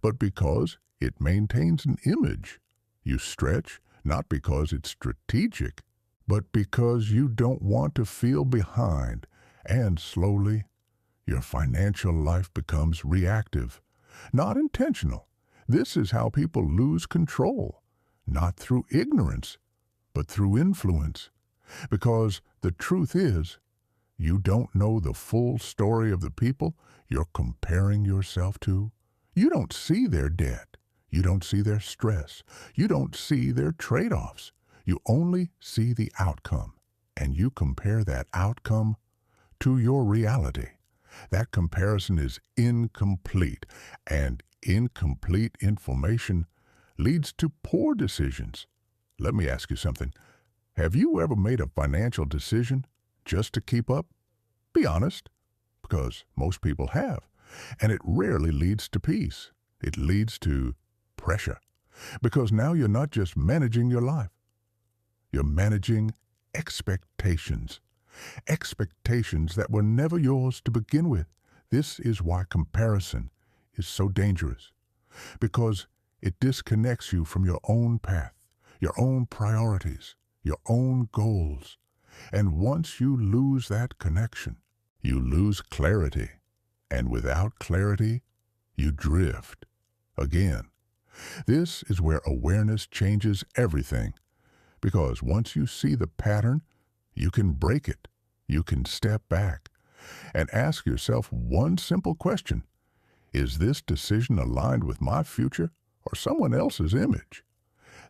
but because it maintains an image. You stretch not because it's strategic, but because you don't want to feel behind. And slowly, your financial life becomes reactive, not intentional. This is how people lose control, not through ignorance, but through influence. Because the truth is, you don't know the full story of the people you're comparing yourself to. You don't see their debt. You don't see their stress. You don't see their trade-offs. You only see the outcome, and you compare that outcome to your reality. That comparison is incomplete, and incomplete information leads to poor decisions. Let me ask you something. Have you ever made a financial decision just to keep up? Be honest, because most people have, and it rarely leads to peace. It leads to pressure, because now you're not just managing your life. You're managing expectations. Expectations that were never yours to begin with. This is why comparison is so dangerous, because it disconnects you from your own path, your own priorities, your own goals. And once you lose that connection, you lose clarity. And without clarity, you drift. Again, this is where awareness changes everything. Because once you see the pattern, you can break it. You can step back and ask yourself one simple question. Is this decision aligned with my future or someone else's image?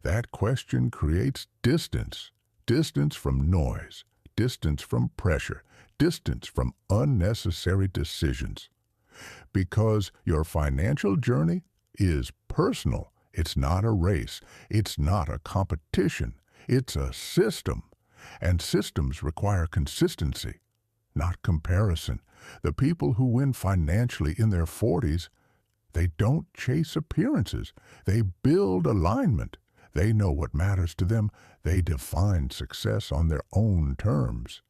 That question creates distance. Distance from noise. Distance from pressure. Distance from unnecessary decisions. Because your financial journey is personal. It's not a race. It's not a competition. It's a system. And systems require consistency, not comparison. The people who win financially in their 40s, they don't chase appearances. They build alignment. They know what matters to them. They define success on their own terms.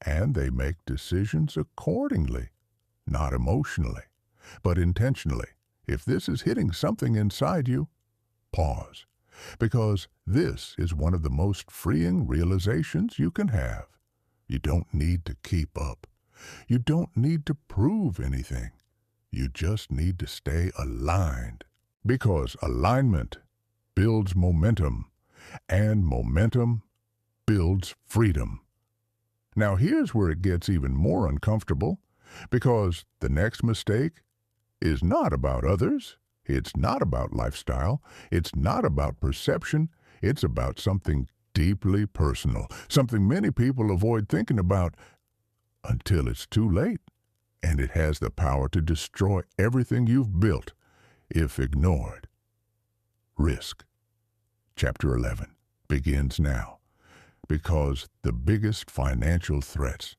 And they make decisions accordingly, not emotionally, but intentionally. If this is hitting something inside you, pause. Because this is one of the most freeing realizations you can have. You don't need to keep up. You don't need to prove anything. You just need to stay aligned. Because alignment builds momentum, and momentum builds freedom. Now here's where it gets even more uncomfortable, because the next mistake is not about others. It's not about lifestyle. It's not about perception. It's about something deeply personal, something many people avoid thinking about until it's too late, and it has the power to destroy everything you've built if ignored. Risk. Chapter 11 begins now, because the biggest financial threats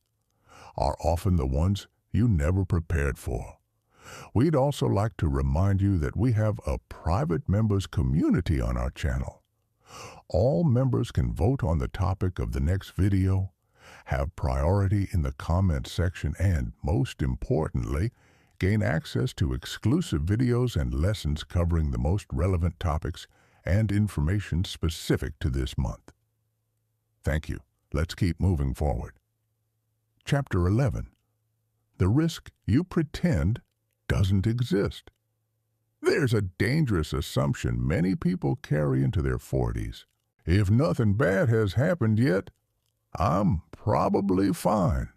are often the ones you never prepared for. We'd also like to remind you that we have a private members community on our channel. All members can vote on the topic of the next video, have priority in the comments section, and, most importantly, gain access to exclusive videos and lessons covering the most relevant topics and information specific to this month. Thank you. Let's keep moving forward. Chapter 11. The risk you pretend doesn't exist. There's a dangerous assumption many people carry into their 40s. If nothing bad has happened yet, I'm probably fine.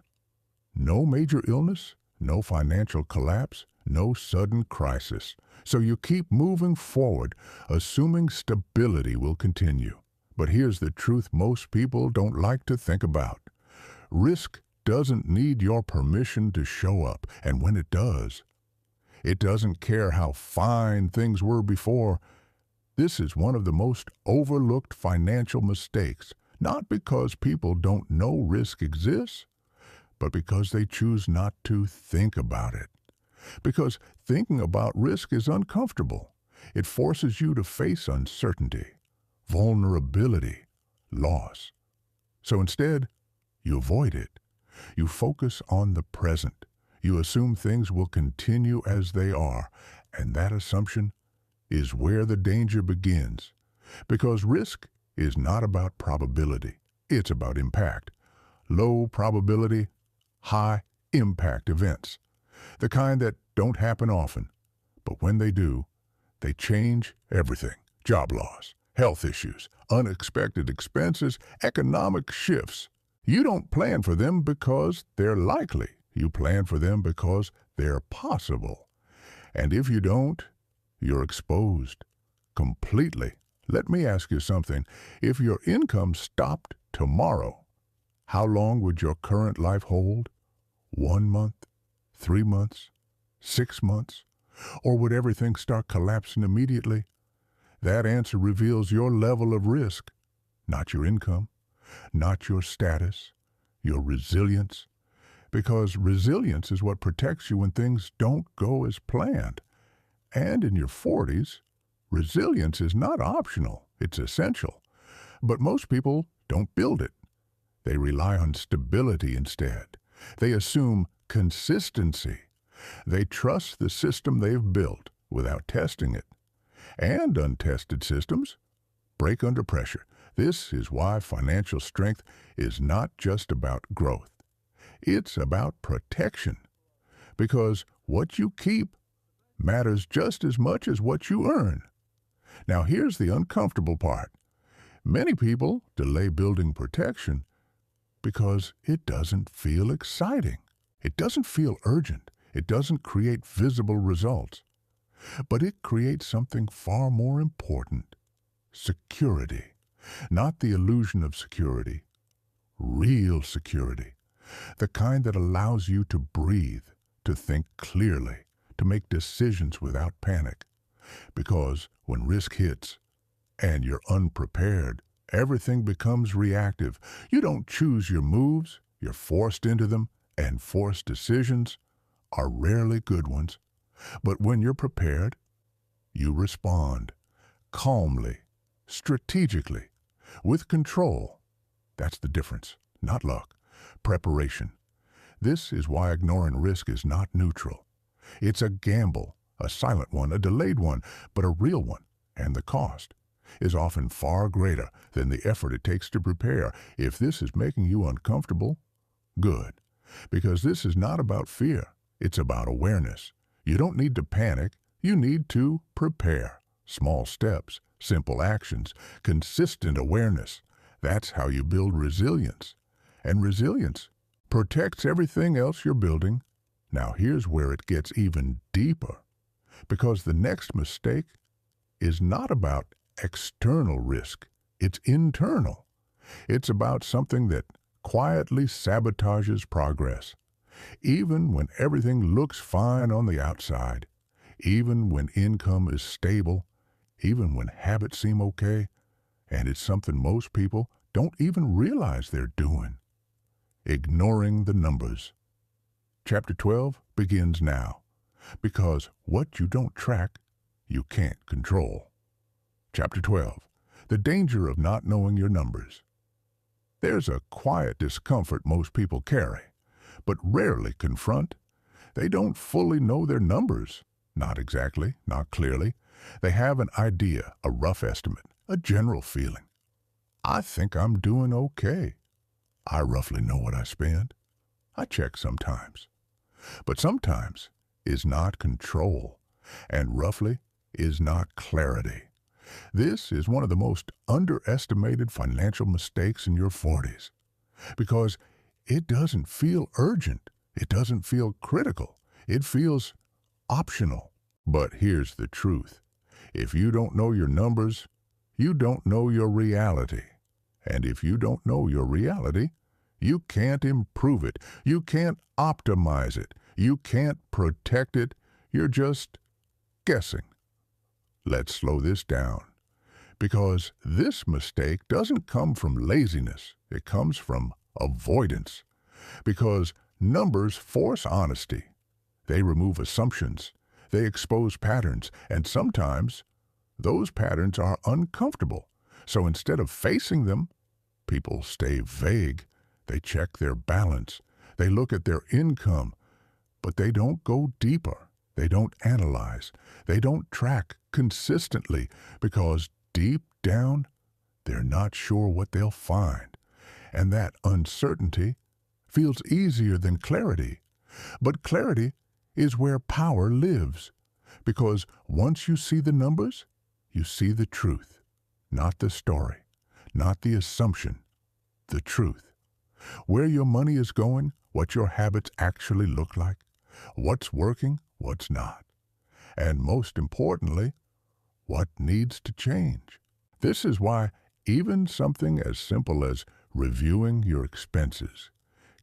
No major illness, no financial collapse, no sudden crisis. So you keep moving forward, assuming stability will continue. But here's the truth most people don't like to think about. Risk doesn't need your permission to show up, and when it does, it doesn't care how fine things were before. This is one of the most overlooked financial mistakes, not because people don't know risk exists, but because they choose not to think about it. Because thinking about risk is uncomfortable. It forces you to face uncertainty, vulnerability, loss. So instead, you avoid it. You focus on the present. You assume things will continue as they are, and that assumption is where the danger begins. Because risk is not about probability. It's about impact. Low probability, high impact events. The kind that don't happen often, but when they do, they change everything. Job loss, health issues, unexpected expenses, economic shifts. You don't plan for them because they're likely. You plan for them because they're possible. And if you don't, you're exposed completely. Let me ask you something. If your income stopped tomorrow, how long would your current life hold? 1 month? 3 months? 6 months? Or would everything start collapsing immediately? That answer reveals your level of risk, not your income, not your status, your resilience. Because resilience is what protects you when things don't go as planned. And in your 40s, resilience is not optional, it's essential. But most people don't build it. They rely on stability instead. They assume consistency. They trust the system they've built without testing it. And untested systems break under pressure. This is why financial strength is not just about growth. It's about protection, because what you keep matters just as much as what you earn. Now here's the uncomfortable part. Many people delay building protection because it doesn't feel exciting. It doesn't feel urgent. It doesn't create visible results. But it creates something far more important: security. Not the illusion of security, real security. The kind that allows you to breathe, to think clearly, to make decisions without panic. Because when risk hits and you're unprepared, everything becomes reactive. You don't choose your moves, you're forced into them, and forced decisions are rarely good ones. But when you're prepared, you respond calmly, strategically, with control. That's the difference, not luck, preparation. This is why ignoring risk is not neutral. It's a gamble, a silent one, a delayed one, but a real one, and the cost is often far greater than the effort it takes to prepare. If this is making you uncomfortable, good, because this is not about fear, it's about awareness. You don't need to panic, you need to prepare. Small steps, simple actions, consistent awareness. That's how you build resilience. And resilience protects everything else you're building. Now here's where it gets even deeper, because the next mistake is not about external risk, it's internal. It's about something that quietly sabotages progress. Even when everything looks fine on the outside, even when income is stable, even when habits seem okay, and it's something most people don't even realize they're doing. Ignoring the numbers. Chapter 12 begins now, because what you don't track, you can't control. Chapter 12. The danger of not knowing your numbers. There's a quiet discomfort most people carry, but rarely confront. They don't fully know their numbers. Not exactly, not clearly. They have an idea, a rough estimate, a general feeling. I think I'm doing okay. I roughly know what I spend. I check sometimes. But sometimes is not control, and roughly is not clarity. This is one of the most underestimated financial mistakes in your 40s, because it doesn't feel urgent. It doesn't feel critical. It feels optional. But here's the truth. If you don't know your numbers, you don't know your reality. And if you don't know your reality, you can't improve it. You can't optimize it. You can't protect it. You're just guessing. Let's slow this down, because this mistake doesn't come from laziness. It comes from avoidance, because numbers force honesty. They remove assumptions. They expose patterns, and sometimes those patterns are uncomfortable. So instead of facing them, people stay vague. They check their balance. They look at their income, but they don't go deeper. They don't analyze. They don't track consistently, because deep down, they're not sure what they'll find. And that uncertainty feels easier than clarity. But clarity is where power lives, because once you see the numbers, you see the truth, not the story, not the assumption, the truth. Where your money is going, what your habits actually look like, what's working, what's not, and most importantly, what needs to change. This is why even something as simple as reviewing your expenses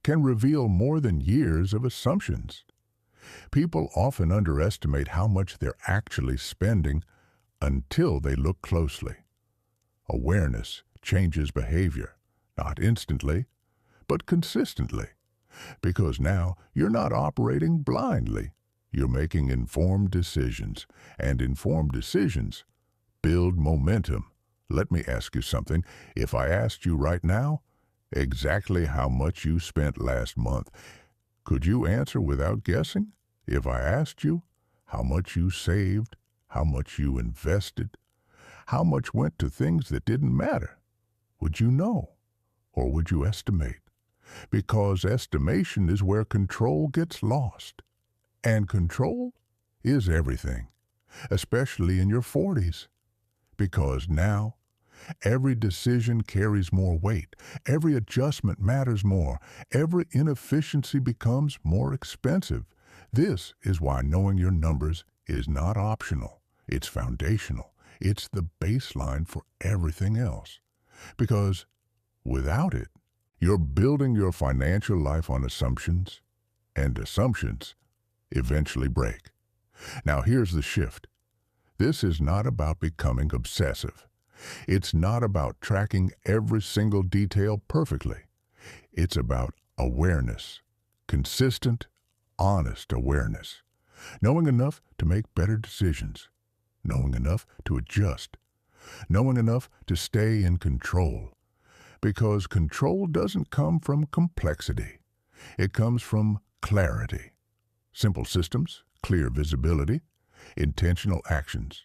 can reveal more than years of assumptions. People often underestimate how much they're actually spending until they look closely. Awareness changes behavior, not instantly, but consistently, because now you're not operating blindly. You're making informed decisions, and informed decisions build momentum. Let me ask you something. If I asked you right now exactly how much you spent last month, could you answer without guessing? If I asked you how much you saved, how much you invested, how much went to things that didn't matter, would you know, or would you estimate? because estimation is where control gets lost. And control is everything, especially in your 40s, because now every decision carries more weight, every adjustment matters more, every inefficiency becomes more expensive. This is why knowing your numbers is not optional, it's foundational. It's the baseline for everything else. Because without it, you're building your financial life on assumptions, and assumptions eventually break. Now here's the shift. This is not about becoming obsessive. It's not about tracking every single detail perfectly. It's about awareness, consistent, honest awareness. Knowing enough to make better decisions. Knowing enough to adjust. Knowing enough to stay in control. Because control doesn't come from complexity. It comes from clarity. Simple systems, clear visibility, intentional actions.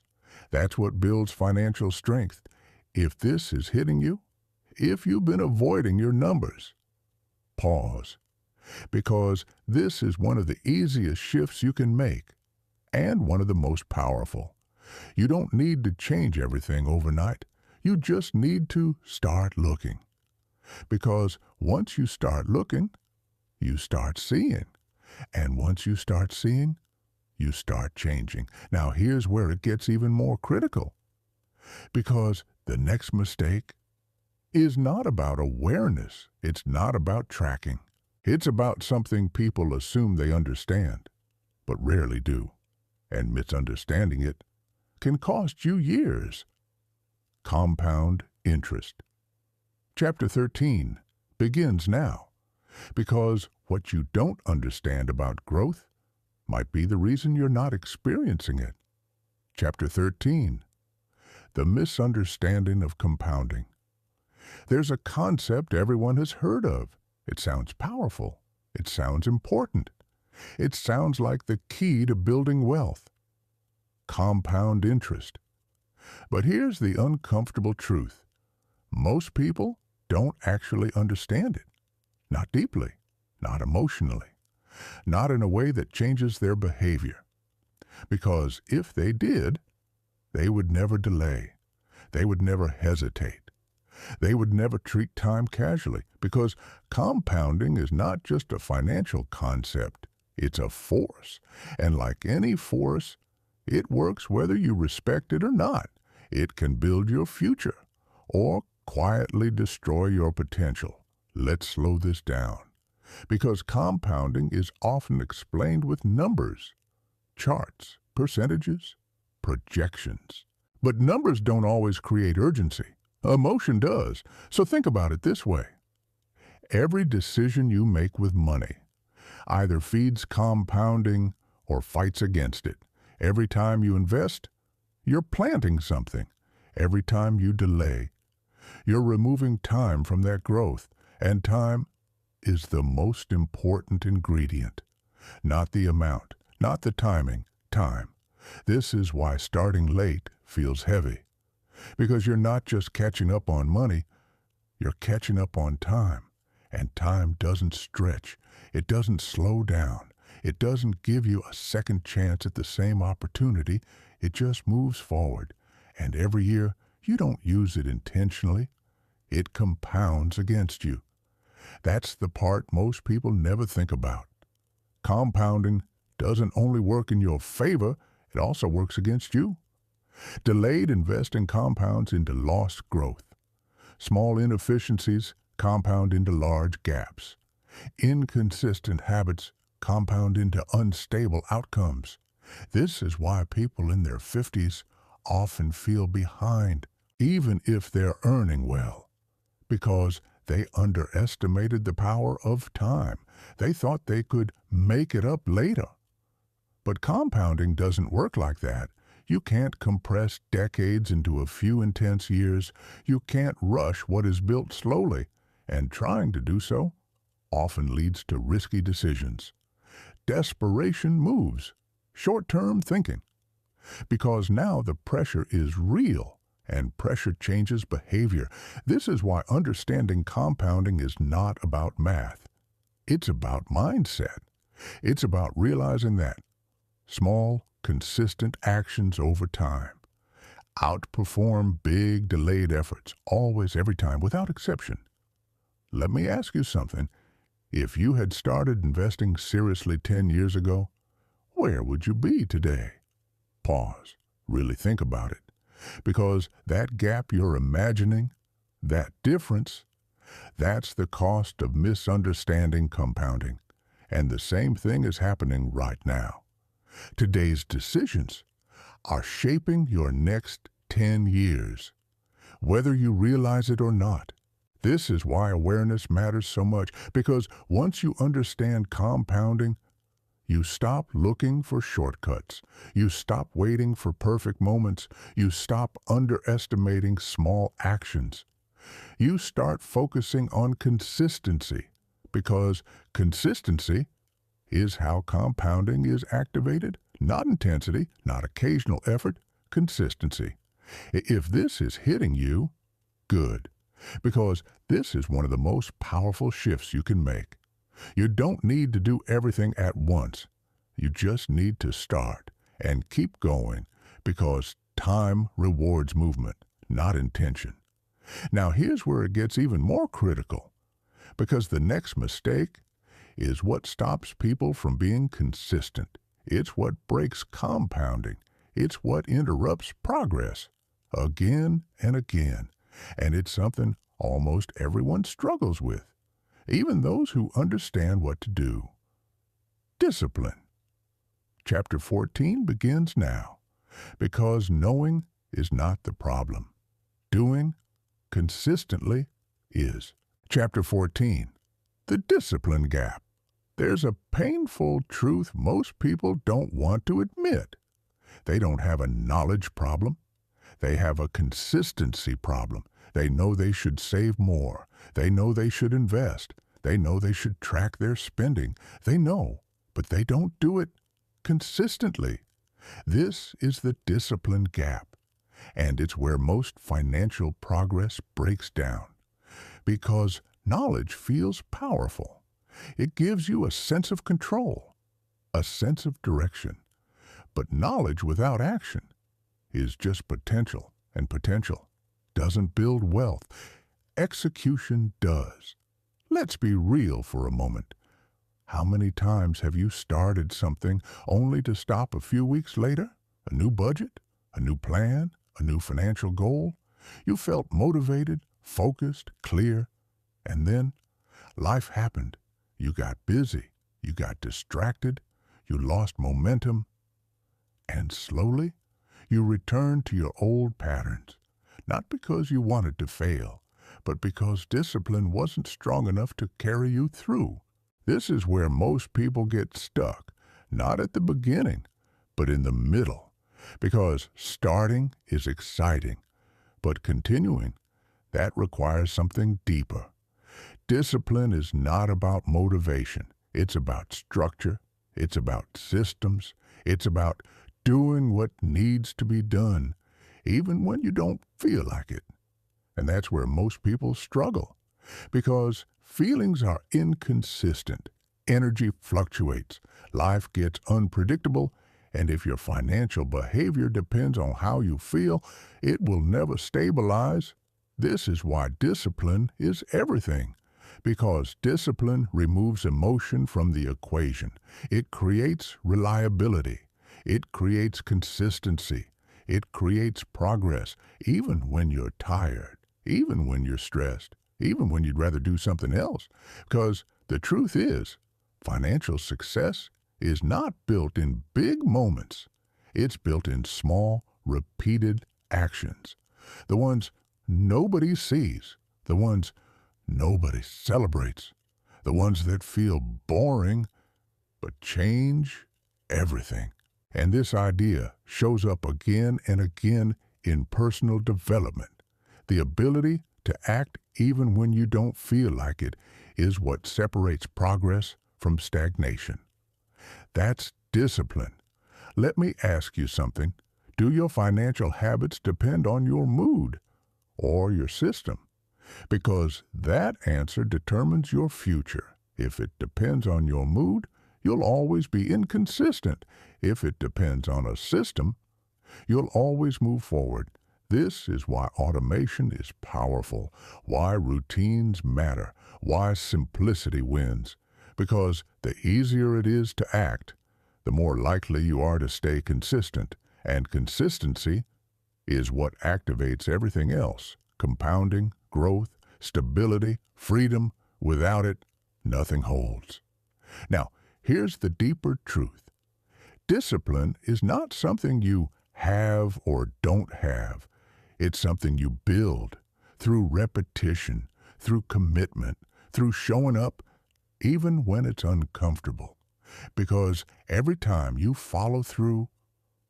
That's what builds financial strength. If this is hitting you, if you've been avoiding your numbers, pause. Because this is one of the easiest shifts you can make, and one of the most powerful. You don't need to change everything overnight. You just need to start looking. Because once you start looking, you start seeing. And once you start seeing, you start changing. Now here's where it gets even more critical. Because the next mistake is not about awareness. It's not about tracking. It's about something people assume they understand, but rarely do. And misunderstanding it can cost you years. Compound interest. Chapter 13 begins now, because what you don't understand about growth might be the reason you're not experiencing it. Chapter 13. The misunderstanding of compounding. There's a concept everyone has heard of. It sounds powerful. It sounds important. It sounds like the key to building wealth. Compound interest. But here's the uncomfortable truth. Most people don't actually understand it. Not deeply, not emotionally, not in a way that changes their behavior. Because if they did, they would never delay. They would never hesitate. They would never treat time casually, because compounding is not just a financial concept. It's a force. And like any force, it works whether you respect it or not. It can build your future or quietly destroy your potential. Let's slow this down. Because compounding is often explained with numbers, charts, percentages, projections. But numbers don't always create urgency. Emotion does. So think about it this way. Every decision you make with money either feeds compounding or fights against it. Every time you invest, you're planting something. Every time you delay, you're removing time from that growth. And time is the most important ingredient. Not the amount, not the timing, time. This is why starting late feels heavy. Because you're not just catching up on money, you're catching up on time. And time doesn't stretch. It doesn't slow down. It doesn't give you a second chance at the same opportunity. It just moves forward. And every year, you don't use it intentionally. It compounds against you. That's the part most people never think about. Compounding doesn't only work in your favor, it also works against you. Delayed investing compounds into lost growth. Small inefficiencies compound into large gaps. Inconsistent habits compound into unstable outcomes. This is why people in their 50s often feel behind, even if they're earning well, because they underestimated the power of time. They thought they could make it up later. But compounding doesn't work like that. You can't compress decades into a few intense years. You can't rush what is built slowly, and trying to do so often leads to risky decisions. Desperation moves, short-term thinking. Because now the pressure is real. and pressure changes behavior. This is why understanding compounding is not about math. It's about mindset. It's about realizing that small, consistent actions over time outperform big, delayed efforts, always, every time, without exception. Let me ask you something. If you had started investing seriously 10 years ago, where would you be today? Pause. Really think about it. Because that gap you're imagining, that difference, that's the cost of misunderstanding compounding. And the same thing is happening right now. Today's decisions are shaping your next 10 years, whether you realize it or not. This is why awareness matters so much, because once you understand compounding, you stop looking for shortcuts. You stop waiting for perfect moments. You stop underestimating small actions. You start focusing on consistency, because consistency is how compounding is activated. Not intensity, not occasional effort, consistency. If this is hitting you, good, because this is one of the most powerful shifts you can make. You don't need to do everything at once. You just need to start and keep going, because time rewards movement, not intention. Now here's where it gets even more critical, because the next mistake is what stops people from being consistent. It's what breaks compounding. It's what interrupts progress again and again. And it's something almost everyone struggles with, even those who understand what to do. Discipline. Chapter 14 begins now, because knowing is not the problem. Doing consistently is. Chapter 14. The discipline gap. There's a painful truth most people don't want to admit. They don't have a knowledge problem. They have a consistency problem. They know they should save more. They know they should invest. They know they should track their spending. They know, but they don't do it consistently. This is the discipline gap, and it's where most financial progress breaks down. Because knowledge feels powerful. It gives you a sense of control, a sense of direction. But knowledge without action is just potential, and potential doesn't build wealth. Execution does. Let's be real for a moment. How many times have you started something only to stop a few weeks later? A new budget? A new plan? A new financial goal? You felt motivated, focused, clear, and then life happened. You got busy, you got distracted, you lost momentum, and slowly you returned to your old patterns, not because you wanted to fail, but because discipline wasn't strong enough to carry you through. This is where most people get stuck, not at the beginning, but in the middle, because starting is exciting, but continuing, that requires something deeper. Discipline is not about motivation. It's about structure. It's about systems. It's about doing what needs to be done, even when you don't feel like it. And that's where most people struggle, because feelings are inconsistent. Energy fluctuates. Life gets unpredictable. And if your financial behavior depends on how you feel, it will never stabilize. This is why discipline is everything. Because discipline removes emotion from the equation. It creates reliability. It creates consistency. It creates progress, even when you're tired, even when you're stressed, even when you'd rather do something else. Because the truth is, financial success is not built in big moments. It's built in small, repeated actions. The ones nobody sees, the ones nobody celebrates, the ones that feel boring but change everything. And this idea shows up again and again in personal development. The ability to act even when you don't feel like it is what separates progress from stagnation. That's discipline. Let me ask you something. Do your financial habits depend on your mood or your system? Because that answer determines your future. If it depends on your mood, you'll always be inconsistent. If it depends on a system, you'll always move forward. This is why automation is powerful, why routines matter, why simplicity wins. Because the easier it is to act, the more likely you are to stay consistent. And consistency is what activates everything else. Compounding, growth, stability, freedom. Without it, nothing holds. Now, here's the deeper truth. Discipline is not something you have or don't have. It's something you build through repetition, through commitment, through showing up even when it's uncomfortable. Because every time you follow through,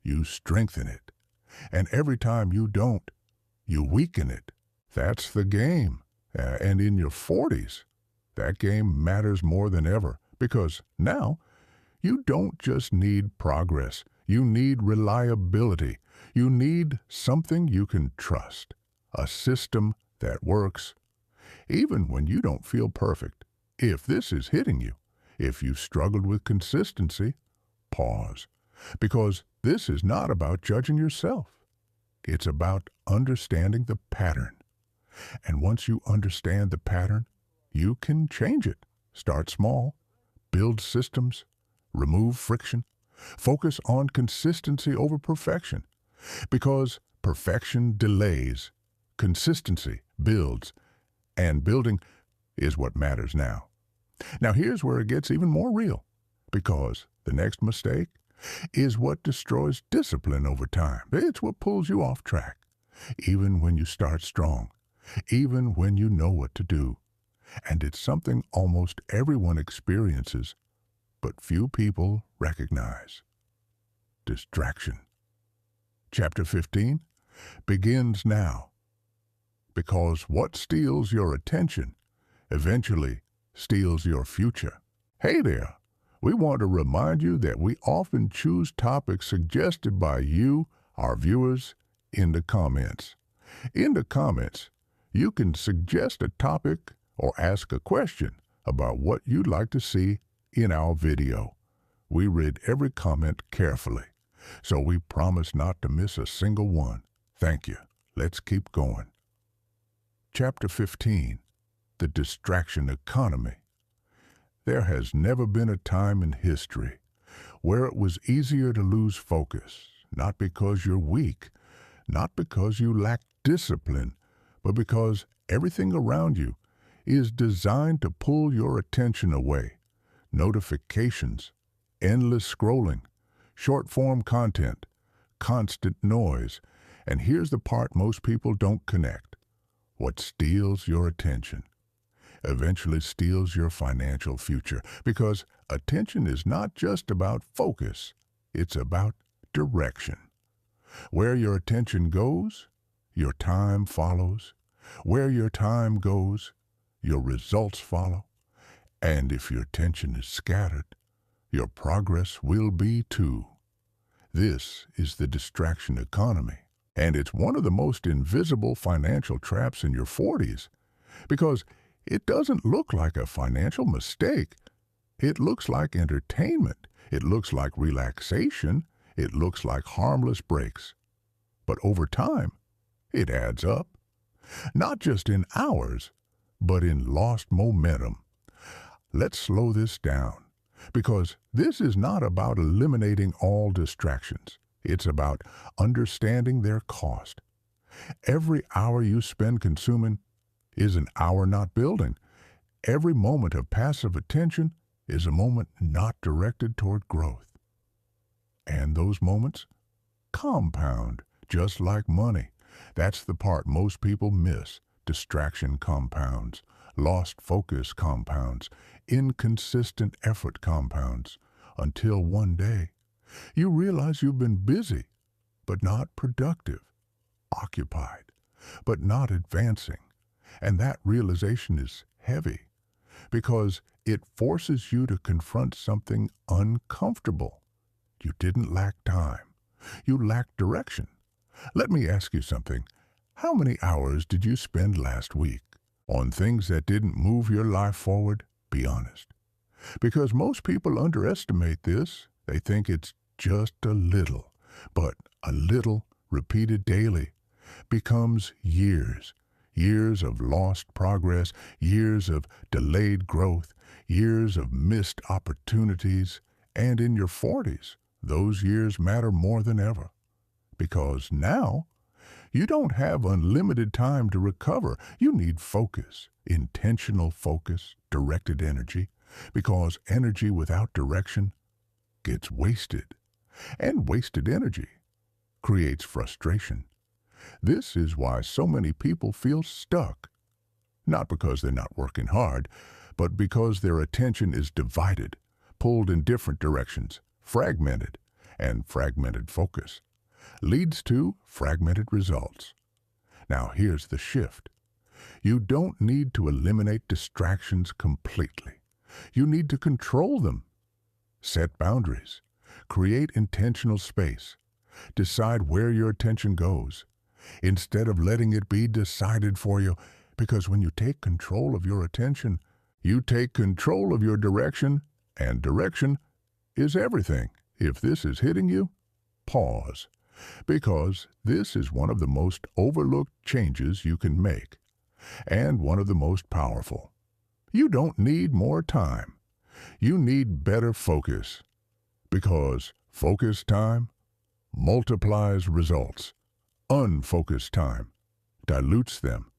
you strengthen it. And every time you don't, you weaken it. That's the game. And in your 40s, that game matters more than ever. Because now, you don't just need progress. You need reliability. You need something you can trust. A system that works, even when you don't feel perfect. If this is hitting you, if you've struggled with consistency, pause. Because this is not about judging yourself. It's about understanding the pattern. And once you understand the pattern, you can change it. Start small, build systems, remove friction, focus on consistency over perfection. Because perfection delays, consistency builds, and building is what matters now. Now here's where it gets even more real. Because the next mistake is what destroys discipline over time. It's what pulls you off track. Even when you start strong, even when you know what to do. And it's something almost everyone experiences, but few people recognize. Distraction. Chapter 15 begins now. Because what steals your attention eventually steals your future. Hey there! We want to remind you that we often choose topics suggested by you, our viewers, in the comments. In the comments, you can suggest a topic or ask a question about what you'd like to see in our video. We read every comment carefully, so we promise not to miss a single one. Thank you. Let's keep going. Chapter 15, The Distraction Economy. There has never been a time in history where it was easier to lose focus, not because you're weak, not because you lack discipline, but because everything around you is designed to pull your attention away. Notifications, endless scrolling, short-form content, constant noise, and here's the part most people don't connect. What steals your attention eventually steals your financial future, because attention is not just about focus, it's about direction. Where your attention goes, your time follows. Where your time goes, your results follow. And if your attention is scattered, your progress will be too. This is the distraction economy, and it's one of the most invisible financial traps in your 40s, because it doesn't look like a financial mistake. It looks like entertainment. It looks like relaxation. It looks like harmless breaks. But over time, it adds up. Not just in hours, but in lost momentum. Let's slow this down, because this is not about eliminating all distractions. It's about understanding their cost. Every hour you spend consuming is an hour not building. Every moment of passive attention is a moment not directed toward growth. And those moments compound, just like money. That's the part most people miss. Distraction compounds, lost focus compounds, inconsistent effort compounds, until one day you realize you've been busy, but not productive, occupied, but not advancing. And that realization is heavy, because it forces you to confront something uncomfortable. You didn't lack time. You lack direction. Let me ask you something. How many hours did you spend last week on things that didn't move your life forward? Be honest. Because most people underestimate this. They think it's just a little. But a little, repeated daily, becomes years. Years of lost progress, years of delayed growth, years of missed opportunities. And in your 40s, those years matter more than ever. Because now, you don't have unlimited time to recover. You need focus, intentional focus, directed energy, because energy without direction gets wasted. And wasted energy creates frustration. This is why so many people feel stuck. Not because they're not working hard, but because their attention is divided, pulled in different directions, fragmented, and fragmented focus leads to fragmented results. Now here's the shift. You don't need to eliminate distractions completely. You need to control them. Set boundaries. Create intentional space. Decide where your attention goes, instead of letting it be decided for you, because when you take control of your attention, you take control of your direction, and direction is everything. If this is hitting you, pause, because this is one of the most overlooked changes you can make, and one of the most powerful. You don't need more time. You need better focus, because focused time multiplies results. Unfocused time dilutes them.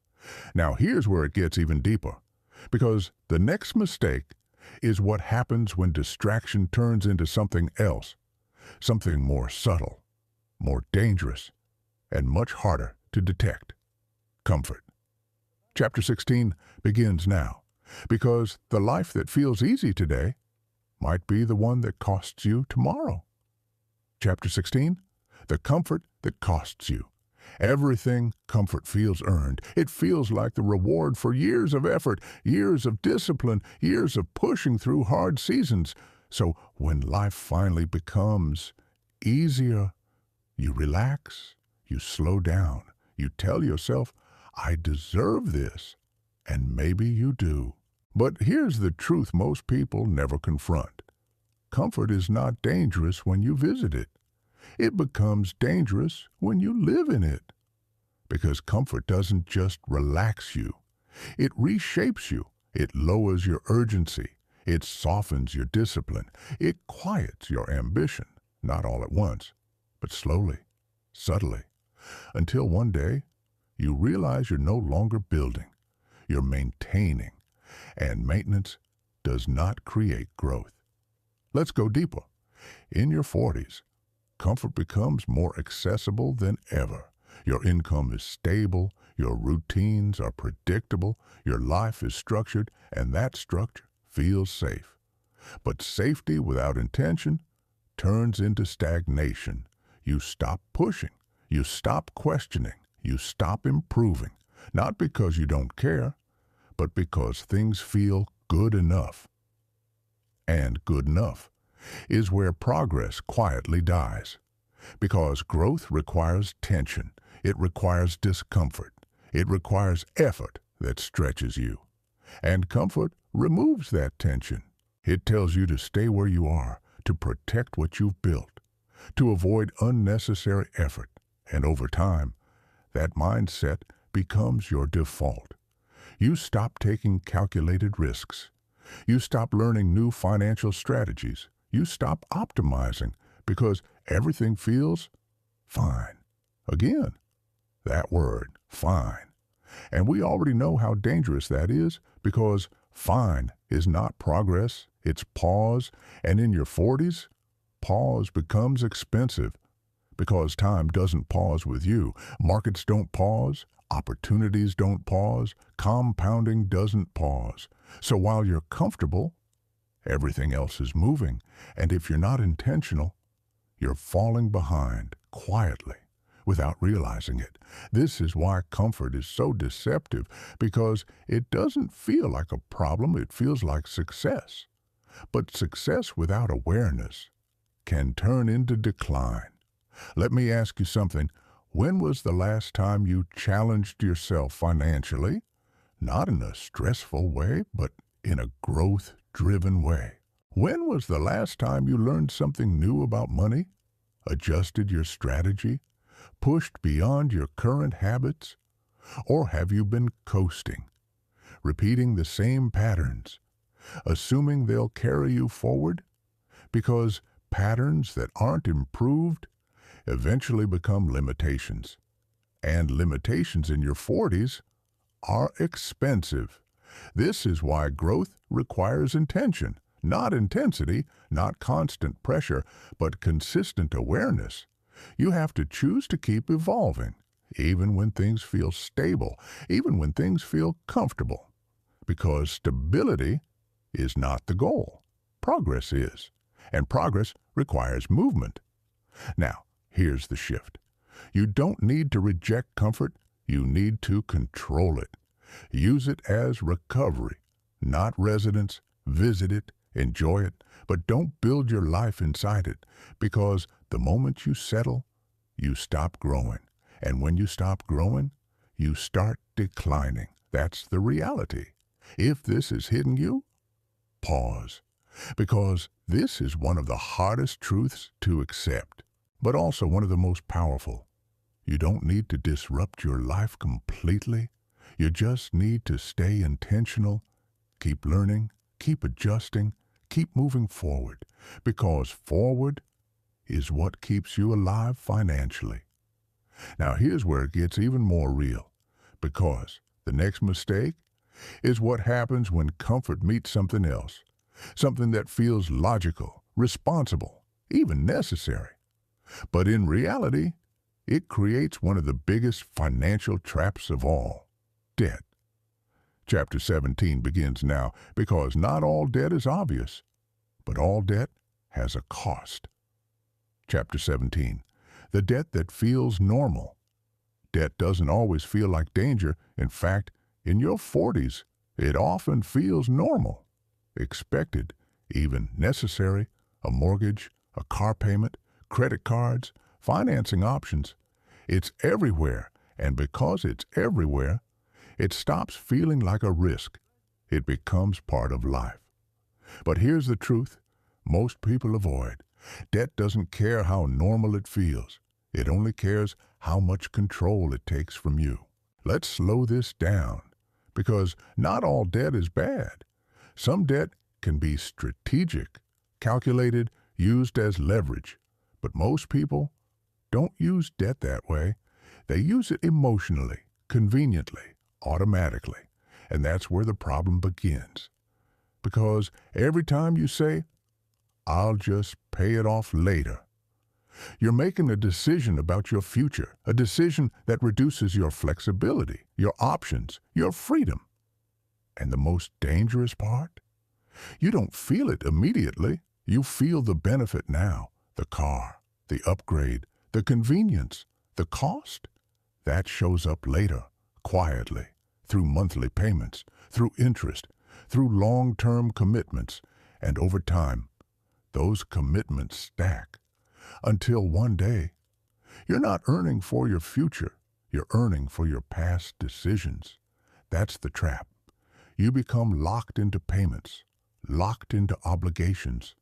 Now here's where it gets even deeper, because the next mistake is what happens when distraction turns into something else, something more subtle, more dangerous, and much harder to detect. Comfort. Chapter 16 begins now, because the life that feels easy today might be the one that costs you tomorrow. Chapter 16, the comfort that costs you. Everything comfort feels earned. It feels like the reward for years of effort, years of discipline, years of pushing through hard seasons. So when life finally becomes easier, you relax, you slow down, you tell yourself, I deserve this, and maybe you do. But here's the truth most people never confront. Comfort is not dangerous when you visit it. It becomes dangerous when you live in it. Because comfort doesn't just relax you. It reshapes you. It lowers your urgency. It softens your discipline. It quiets your ambition, not all at once, but slowly, subtly, until one day you realize you're no longer building. You're maintaining. And maintenance does not create growth. Let's go deeper. In your 40s, comfort becomes more accessible than ever. Your income is stable, your routines are predictable, your life is structured, and that structure feels safe. But safety without intention turns into stagnation. You stop pushing, you stop questioning, you stop improving, not because you don't care, but because things feel good enough. And good enough is where progress quietly dies. Because growth requires tension. It requires discomfort. It requires effort that stretches you. And comfort removes that tension. It tells you to stay where you are, to protect what you've built, to avoid unnecessary effort. And over time, that mindset becomes your default. You stop taking calculated risks. You stop learning new financial strategies. You stop optimizing because everything feels fine. Again, that word, fine. And we already know how dangerous that is, because fine is not progress, it's pause. And in your 40s, pause becomes expensive, because time doesn't pause with you. Markets don't pause. Opportunities don't pause. Compounding doesn't pause. So while you're comfortable, everything else is moving. And if you're not intentional, you're falling behind quietly without realizing it. This is why comfort is so deceptive, because it doesn't feel like a problem, it feels like success. But success without awareness can turn into decline. Let me ask you something. When was the last time you challenged yourself financially? Not in a stressful way, but in a growth-driven way. When was the last time you learned something new about money, adjusted your strategy, pushed beyond your current habits? Or have you been coasting, repeating the same patterns, assuming they'll carry you forward? Because patterns that aren't improved eventually become limitations. And limitations in your 40s are expensive. This is why growth requires intention, not intensity, not constant pressure, but consistent awareness. You have to choose to keep evolving, even when things feel stable, even when things feel comfortable. Because stability is not the goal. Progress is. And progress requires movement. Now, here's the shift. You don't need to reject comfort. You need to control it. Use it as recovery, not residence. Visit it, enjoy it, but don't build your life inside it, because the moment you settle, you stop growing. And when you stop growing, you start declining. That's the reality. If this is hitting you, pause, because this is one of the hardest truths to accept, but also one of the most powerful. You don't need to disrupt your life completely. You just need to stay intentional, keep learning, keep adjusting, keep moving forward, because forward is what keeps you alive financially. Now here's where it gets even more real, because the next mistake is what happens when comfort meets something else, something that feels logical, responsible, even necessary. But in reality, it creates one of the biggest financial traps of all: debt. Chapter 17 begins now, because not all debt is obvious, but all debt has a cost. Chapter 17. The debt that feels normal. Debt doesn't always feel like danger. In fact, in your 40s, it often feels normal, expected, even necessary. A mortgage, a car payment, credit cards, financing options. It's everywhere, and because it's everywhere, it stops feeling like a risk. It becomes part of life. But here's the truth most people avoid. Debt doesn't care how normal it feels. It only cares how much control it takes from you. Let's slow this down, because not all debt is bad. Some debt can be strategic, calculated, used as leverage. But most people don't use debt that way. They use it emotionally, conveniently, automatically. And that's where the problem begins. Because every time you say, "I'll just pay it off later," you're making a decision about your future, a decision that reduces your flexibility, your options, your freedom. And the most dangerous part? You don't feel it immediately. You feel the benefit now, the car, the upgrade, the convenience, the cost. That shows up later, quietly, through monthly payments, through interest, through long-term commitments, and over time, those commitments stack. Until one day, you're not earning for your future, you're earning for your past decisions. That's the trap. You become locked into payments, locked into obligations,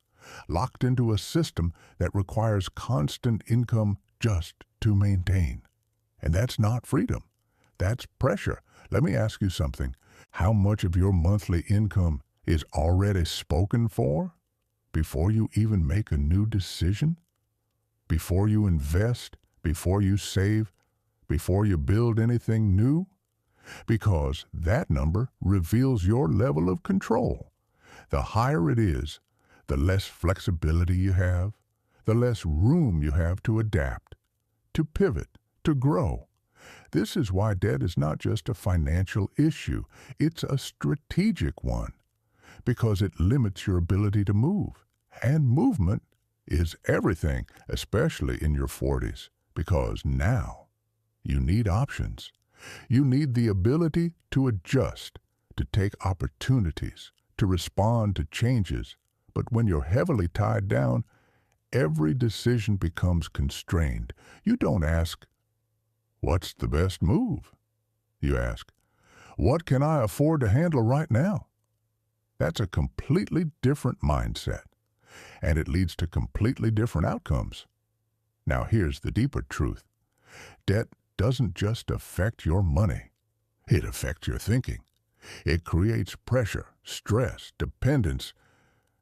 locked into a system that requires constant income just to maintain. And that's not freedom. That's pressure. Let me ask you something. How much of your monthly income is already spoken for before you even make a new decision? Before you invest? Before you save? Before you build anything new? Because that number reveals your level of control. The higher it is, the less flexibility you have, the less room you have to adapt, to pivot, to grow. This is why debt is not just a financial issue, it's a strategic one, because it limits your ability to move. And movement is everything, especially in your 40s, because now you need options. You need the ability to adjust, to take opportunities, to respond to changes. But when you're heavily tied down, every decision becomes constrained, you don't ask, "What's the best move?" You ask, "What can I afford to handle right now?" That's a completely different mindset, and it leads to completely different outcomes. Now here's the deeper truth. Debt doesn't just affect your money. It affects your thinking. It creates pressure, stress, dependence,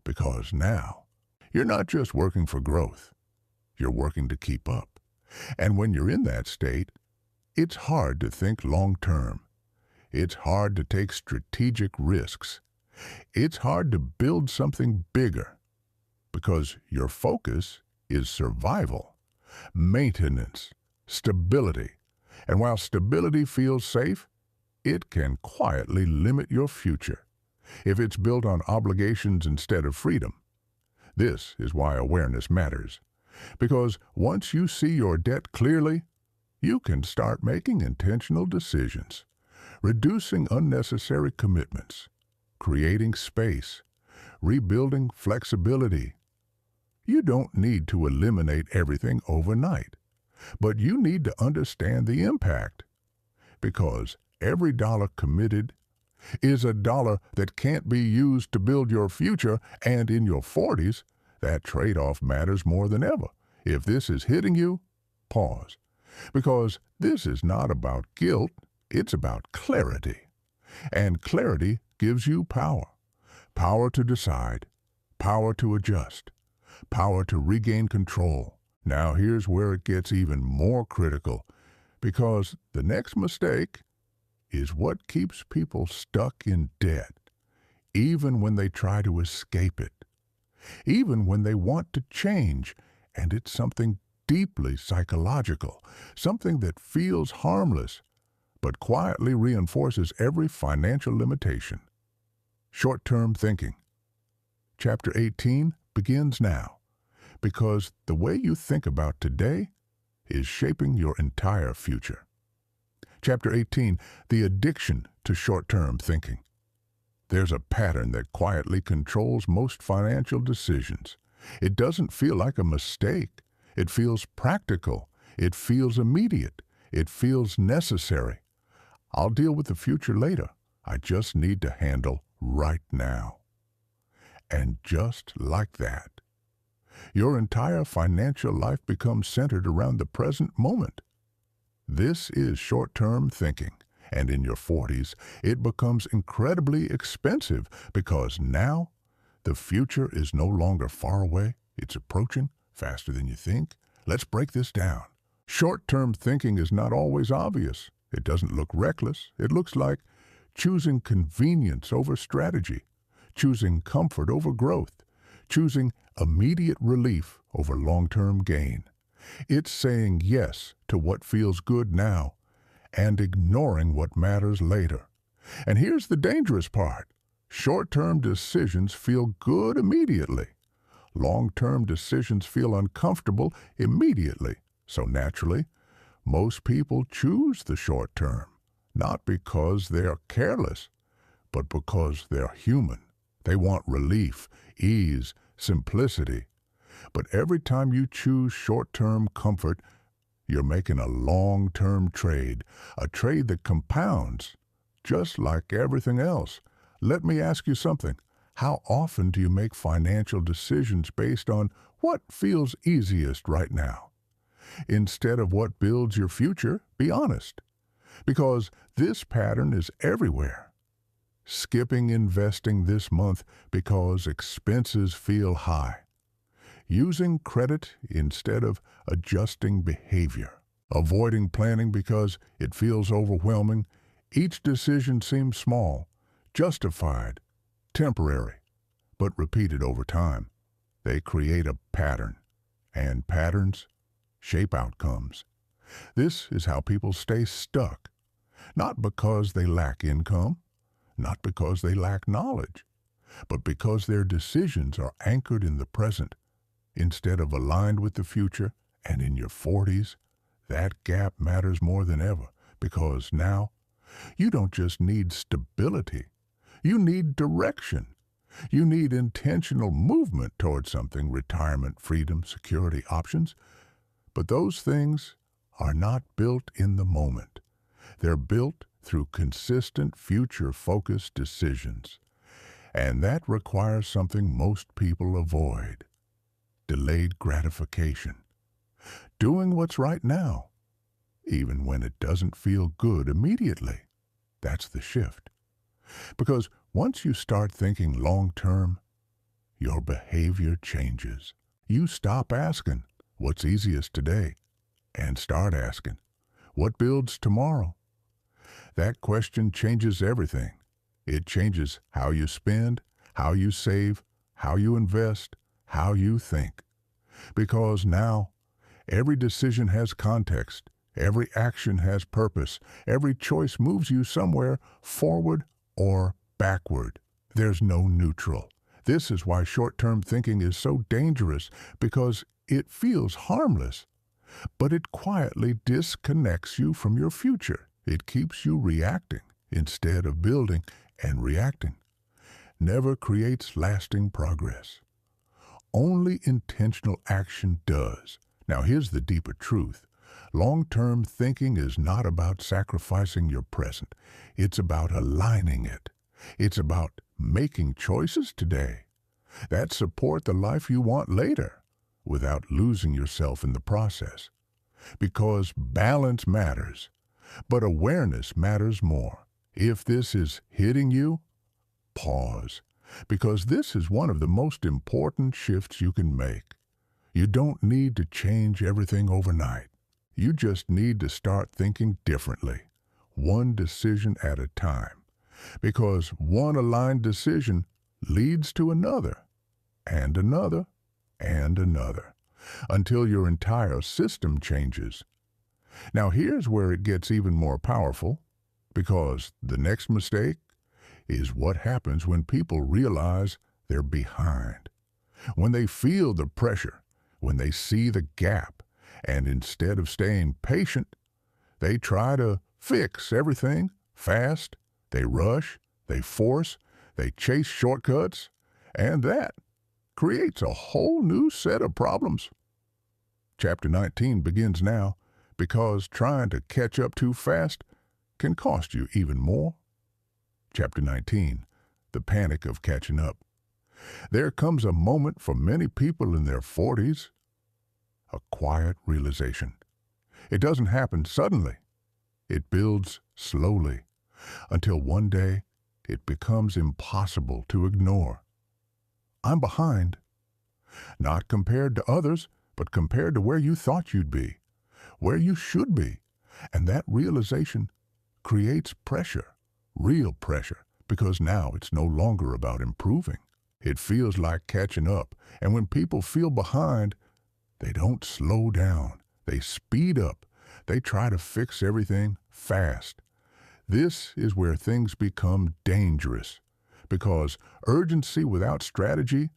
because now you're not just working for growth. You're working to keep up. And when you're in that state, it's hard to think long term. It's hard to take strategic risks. It's hard to build something bigger because your focus is survival, maintenance, stability. And while stability feels safe, it can quietly limit your future if it's built on obligations instead of freedom. This is why awareness matters, because once you see your debt clearly, you can start making intentional decisions, reducing unnecessary commitments, creating space, rebuilding flexibility. You don't need to eliminate everything overnight, but you need to understand the impact, because every dollar committed is a dollar that can't be used to build your future, and in your 40s, that trade-off matters more than ever. If this is hitting you, pause, because this is not about guilt, it's about clarity. And clarity gives you power. Power to decide, power to adjust, power to regain control. Now here's where it gets even more critical, because the next mistake is what keeps people stuck in debt, even when they try to escape it, even when they want to change, and it's something deeply psychological, something that feels harmless, but quietly reinforces every financial limitation. Short-term thinking. Chapter 18 begins now, because the way you think about today is shaping your entire future. Chapter 18, the addiction to short-term thinking. There's a pattern that quietly controls most financial decisions. It doesn't feel like a mistake. It feels practical. It feels immediate. It feels necessary. I'll deal with the future later. I just need to handle right now. And just like that, your entire financial life becomes centered around the present moment. This is short-term thinking, and in your 40s, it becomes incredibly expensive because now the future is no longer far away. It's approaching faster than you think. Let's break this down. Short-term thinking is not always obvious. It doesn't look reckless. It looks like choosing convenience over strategy, choosing comfort over growth, choosing immediate relief over long-term gain. It's saying yes to what feels good now and ignoring what matters later. And here's the dangerous part. Short-term decisions feel good immediately. Long-term decisions feel uncomfortable immediately. So naturally, most people choose the short term, not because they are careless, but because they're human. They want relief, ease, simplicity. But every time you choose short-term comfort, you're making a long-term trade, a trade that compounds, just like everything else. Let me ask you something. How often do you make financial decisions based on what feels easiest right now? Instead of what builds your future, be honest. Because this pattern is everywhere. Skipping investing this month because expenses feel high. Using credit instead of adjusting behavior. Avoiding planning because it feels overwhelming. Each decision seems small, justified, temporary, but repeated over time. They create a pattern, and patterns shape outcomes. This is how people stay stuck, not because they lack income, not because they lack knowledge, but because their decisions are anchored in the present instead of aligned with the future. And in your 40s, that gap matters more than ever, because now you don't just need stability, you need direction. You need intentional movement towards something, retirement, freedom, security, options. But those things are not built in the moment. They're built through consistent future-focused decisions. And that requires something most people avoid: delayed gratification. Doing what's right now, even when it doesn't feel good immediately. That's the shift. Because once you start thinking long-term, your behavior changes. You stop asking, what's easiest today? And start asking, what builds tomorrow? That question changes everything. It changes how you spend, how you save, how you invest, how you think. Because now, every decision has context, every action has purpose, every choice moves you somewhere forward or backward. There's no neutral. This is why short-term thinking is so dangerous, because it feels harmless, but it quietly disconnects you from your future. It keeps you reacting instead of building, and reacting never creates lasting progress. Only intentional action does. Now here's the deeper truth. Long-term thinking is not about sacrificing your present. It's about aligning it. It's about making choices today that support the life you want later without losing yourself in the process. Because balance matters, but awareness matters more. If this is hitting you, pause, because this is one of the most important shifts you can make. You don't need to change everything overnight. You just need to start thinking differently, one decision at a time, because one aligned decision leads to another, and another, and another, until your entire system changes. Now here's where it gets even more powerful, because the next mistake is what happens when people realize they're behind. When they feel the pressure, when they see the gap, and instead of staying patient, they try to fix everything fast, they rush, they force, they chase shortcuts, and that creates a whole new set of problems. Chapter 19 begins now, because trying to catch up too fast can cost you even more. Chapter 19, the panic of catching up. There comes a moment for many people in their 40s, a quiet realization. It doesn't happen suddenly. It builds slowly, until one day it becomes impossible to ignore. I'm behind. Not compared to others, but compared to where you thought you'd be, where you should be. And that realization creates pressure, real pressure, because now it's no longer about improving. It feels like catching up. And when people feel behind, they don't slow down. They speed up. They try to fix everything fast. This is where things become dangerous, because urgency without strategy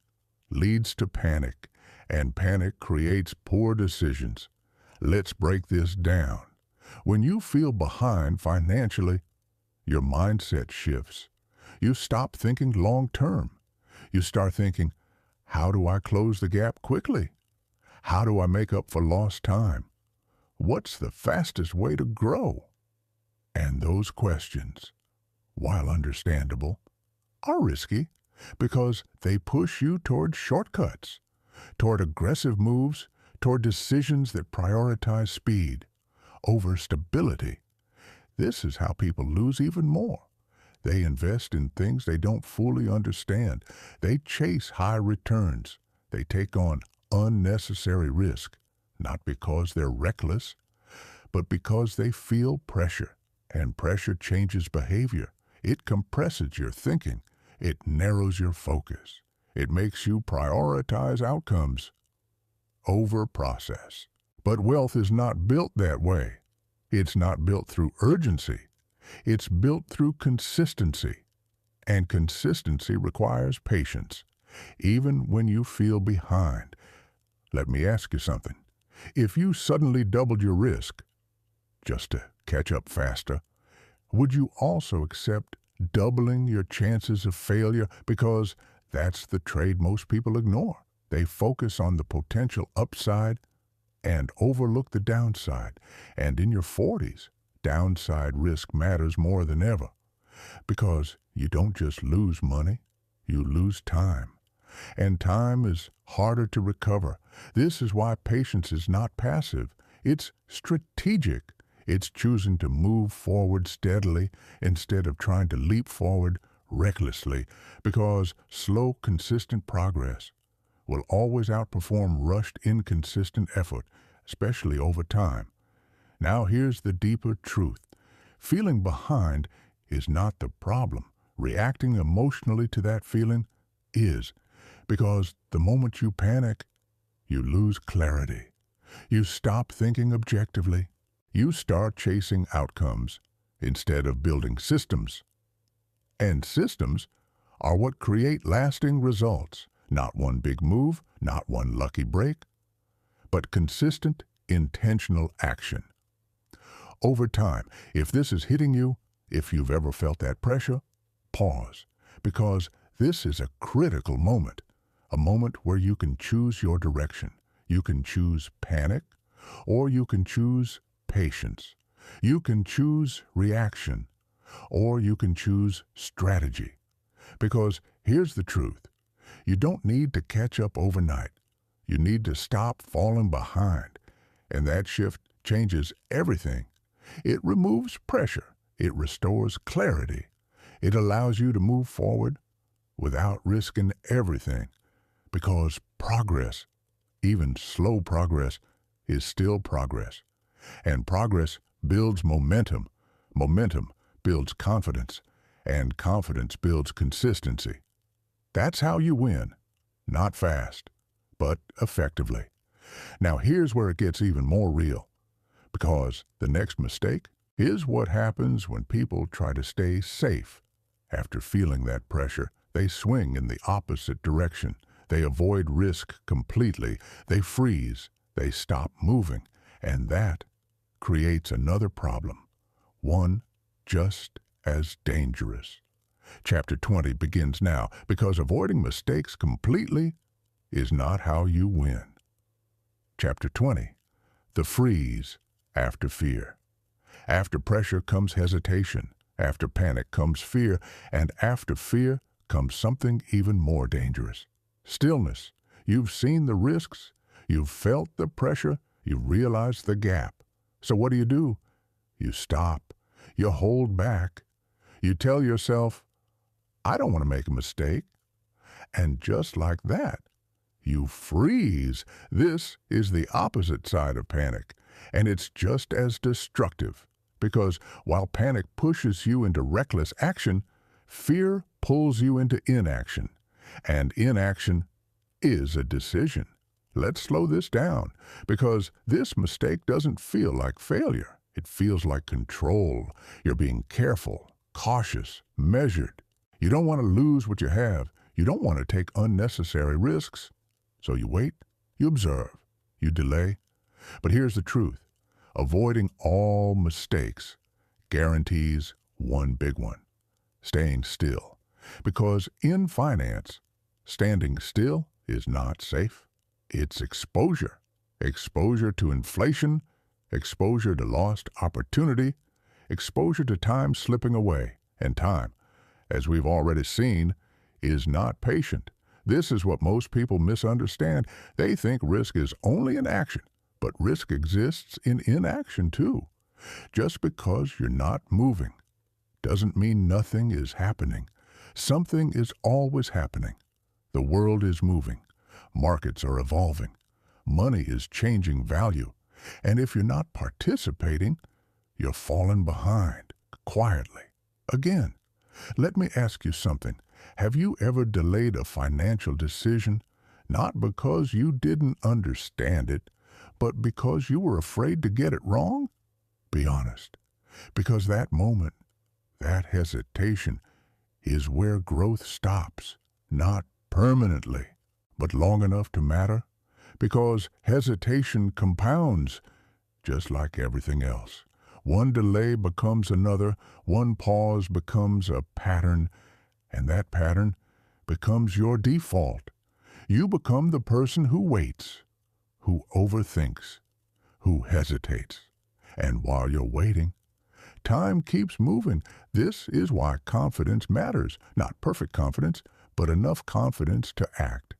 leads to panic, and panic creates poor decisions. Let's break this down. When you feel behind financially, your mindset shifts. You stop thinking long-term. You start thinking, how do I close the gap quickly? How do I make up for lost time? What's the fastest way to grow? And those questions, while understandable, are risky, because they push you toward shortcuts, toward aggressive moves, toward decisions that prioritize speed over stability. This is how people lose even more. They invest in things they don't fully understand. They chase high returns. They take on unnecessary risk, not because they're reckless, but because they feel pressure. And pressure changes behavior. It compresses your thinking. It narrows your focus. It makes you prioritize outcomes over process. But wealth is not built that way. It's not built through urgency. It's built through consistency. And consistency requires patience, even when you feel behind. Let me ask you something. If you suddenly doubled your risk, just to catch up faster, would you also accept doubling your chances of failure, because That's the trade most people ignore. They focus on the potential upside and overlook the downside. And in your 40s, downside risk matters more than ever because you don't just lose money, you lose time. And time is harder to recover. This is why patience is not passive. It's strategic. It's choosing to move forward steadily instead of trying to leap forward recklessly, because slow, consistent progress will always outperform rushed, inconsistent effort, especially over time. Now here's the deeper truth. Feeling behind is not the problem. Reacting emotionally to that feeling is, because the moment you panic, you lose clarity. You stop thinking objectively. You start chasing outcomes instead of building systems. And systems are what create lasting results. Not one big move, not one lucky break, but consistent, intentional action. Over time, if this is hitting you, if you've ever felt that pressure, pause, because this is a critical moment, a moment where you can choose your direction. You can choose panic, or you can choose patience. You can choose reaction, or you can choose strategy. Because here's the truth. You don't need to catch up overnight. You need to stop falling behind. And that shift changes everything. It removes pressure. It restores clarity. It allows you to move forward without risking everything. Because progress, even slow progress, is still progress. And progress builds momentum. Momentum builds confidence. And confidence builds consistency. That's how you win. Not fast, but effectively. Now here's where it gets even more real. Because the next mistake is what happens when people try to stay safe. After feeling that pressure, they swing in the opposite direction. They avoid risk completely. They freeze. They stop moving. And that creates another problem. One just as dangerous. Chapter 20 begins now, because avoiding mistakes completely is not how you win. Chapter 20. The freeze after fear. After pressure comes hesitation. After panic comes fear. And after fear comes something even more dangerous. Stillness. You've seen the risks. You've felt the pressure. You've realized the gap. So what do? You stop. You hold back. You tell yourself, I don't want to make a mistake. And just like that, you freeze. This is the opposite side of panic, and it's just as destructive. Because while panic pushes you into reckless action, fear pulls you into inaction. And inaction is a decision. Let's slow this down, because this mistake doesn't feel like failure. It feels like control. You're being careful, cautious, measured. You don't want to lose what you have. You don't want to take unnecessary risks. So you wait, you observe, you delay. But here's the truth. Avoiding all mistakes guarantees one big one: staying still. Because in finance, standing still is not safe. It's exposure. Exposure to inflation, exposure to lost opportunity, exposure to time slipping away. And time, as we've already seen, is not patient. This is what most people misunderstand. They think risk is only in action, but risk exists in inaction too. Just because you're not moving doesn't mean nothing is happening. Something is always happening. The world is moving. Markets are evolving. Money is changing value. And if you're not participating, you're falling behind, quietly. Again, let me ask you something. Have you ever delayed a financial decision, not because you didn't understand it, but because you were afraid to get it wrong? Be honest. Because that moment, that hesitation, is where growth stops. Not permanently, but long enough to matter. Because hesitation compounds, just like everything else. One delay becomes another, one pause becomes a pattern, and that pattern becomes your default. You become the person who waits, who overthinks, who hesitates. And while you're waiting, time keeps moving. This is why confidence matters. Not perfect confidence, but enough confidence to act.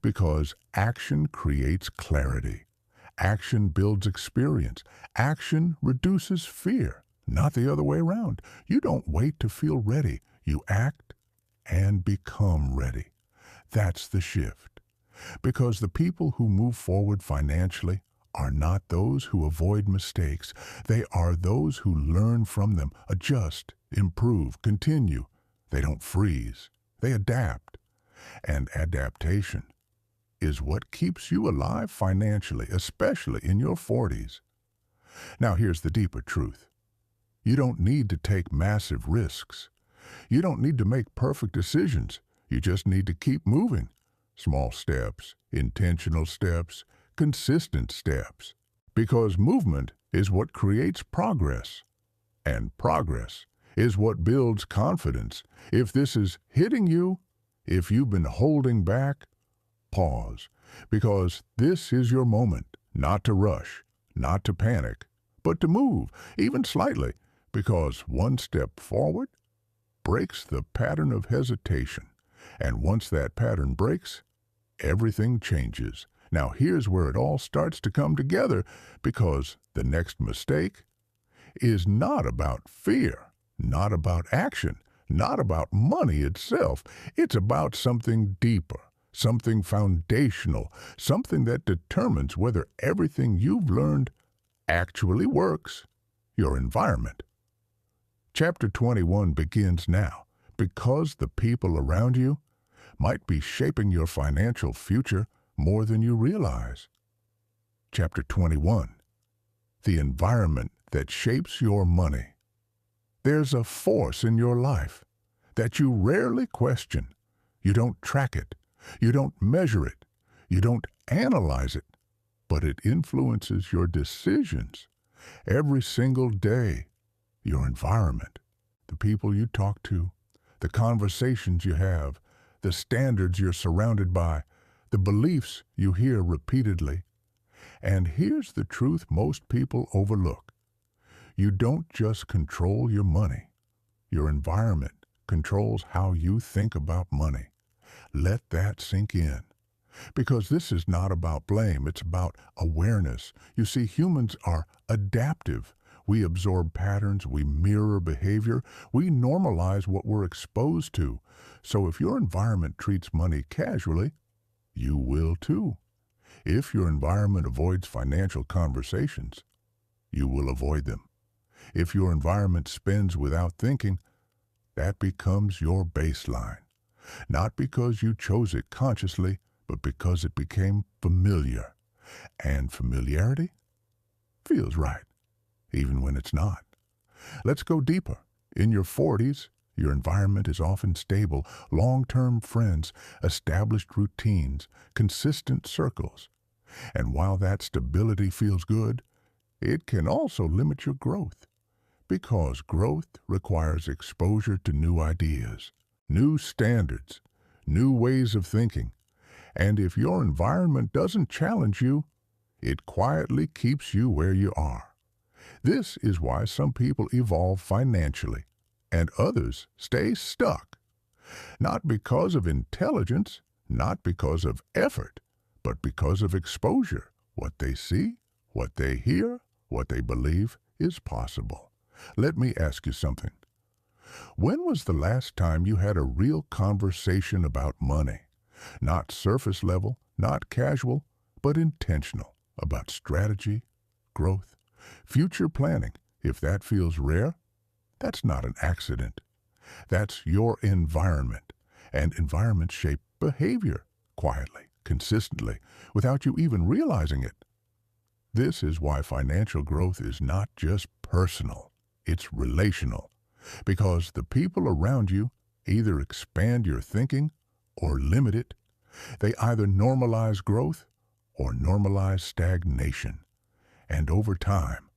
Because action creates clarity. Action builds experience. Action reduces fear, not the other way around. You don't wait to feel ready. You act and become ready. That's the shift. Because the people who move forward financially are not those who avoid mistakes. They are those who learn from them, adjust, improve, continue. They don't freeze. They adapt. And adaptation is what keeps you alive financially, especially in your 40s. Now here's the deeper truth. You don't need to take massive risks. You don't need to make perfect decisions. You just need to keep moving. Small steps, intentional steps, consistent steps. Because movement is what creates progress. And progress is what builds confidence. If this is hitting you, if you've been holding back, pause. Because this is your moment, not to rush, not to panic, but to move, even slightly. Because one step forward breaks the pattern of hesitation. And once that pattern breaks, everything changes. Now here's where it all starts to come together, because the next mistake is not about fear, not about action, not about money itself. It's about something deeper, something foundational, something that determines whether everything you've learned actually works. Your environment. Chapter 21 begins now, because the people around you might be shaping your financial future more than you realize. Chapter 21. The environment that shapes your money. There's a force in your life that you rarely question. You don't track it. You don't measure it. You don't analyze it. But it influences your decisions every single day. Your environment, the people you talk to, the conversations you have, the standards you're surrounded by, the beliefs you hear repeatedly. And here's the truth most people overlook. You don't just control your money. Your environment controls how you think about money. Let that sink in. Because this is not about blame, it's about awareness. You see, humans are adaptive. We absorb patterns, we mirror behavior, we normalize what we're exposed to. So if your environment treats money casually, you will too. If your environment avoids financial conversations, you will avoid them. If your environment spends without thinking, that becomes your baseline. Not because you chose it consciously, but because it became familiar. And familiarity feels right, even when it's not. Let's go deeper. In your 40s, your environment is often stable, long-term friends, established routines, consistent circles. And while that stability feels good, it can also limit your growth. Because growth requires exposure to new ideas, new standards, new ways of thinking. And if your environment doesn't challenge you, it quietly keeps you where you are. This is why some people evolve financially, and others stay stuck. Not because of intelligence, not because of effort, but because of exposure. What they see, what they hear, what they believe is possible. Let me ask you something. When was the last time you had a real conversation about money? Not surface level, not casual, but intentional, about strategy, growth, future planning. If that feels rare, that's not an accident. That's your environment. And environments shape behavior quietly, consistently, without you even realizing it. This is why financial growth is not just personal, it's relational. Because the people around you either expand your thinking or limit it. They either normalize growth or normalize stagnation. And over time,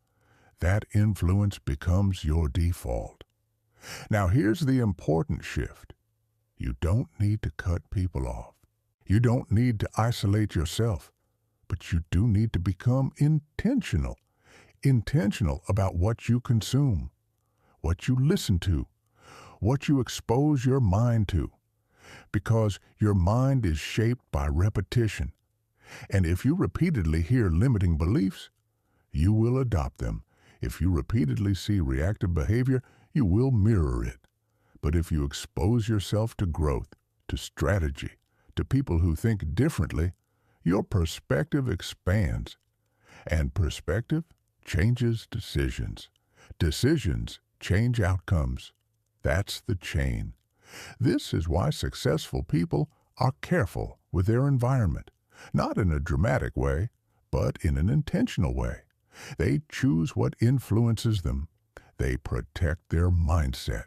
that influence becomes your default. Now here's the important shift. You don't need to cut people off. You don't need to isolate yourself, but you do need to become intentional. Intentional about what you consume, what you listen to, what you expose your mind to, because your mind is shaped by repetition. And if you repeatedly hear limiting beliefs, you will adopt them. If you repeatedly see reactive behavior, you will mirror it. But if you expose yourself to growth, to strategy, to people who think differently, your perspective expands. And perspective changes decisions. Decisions change outcomes. That's the chain. This is why successful people are careful with their environment, not in a dramatic way, but in an intentional way. They choose what influences them. They protect their mindset.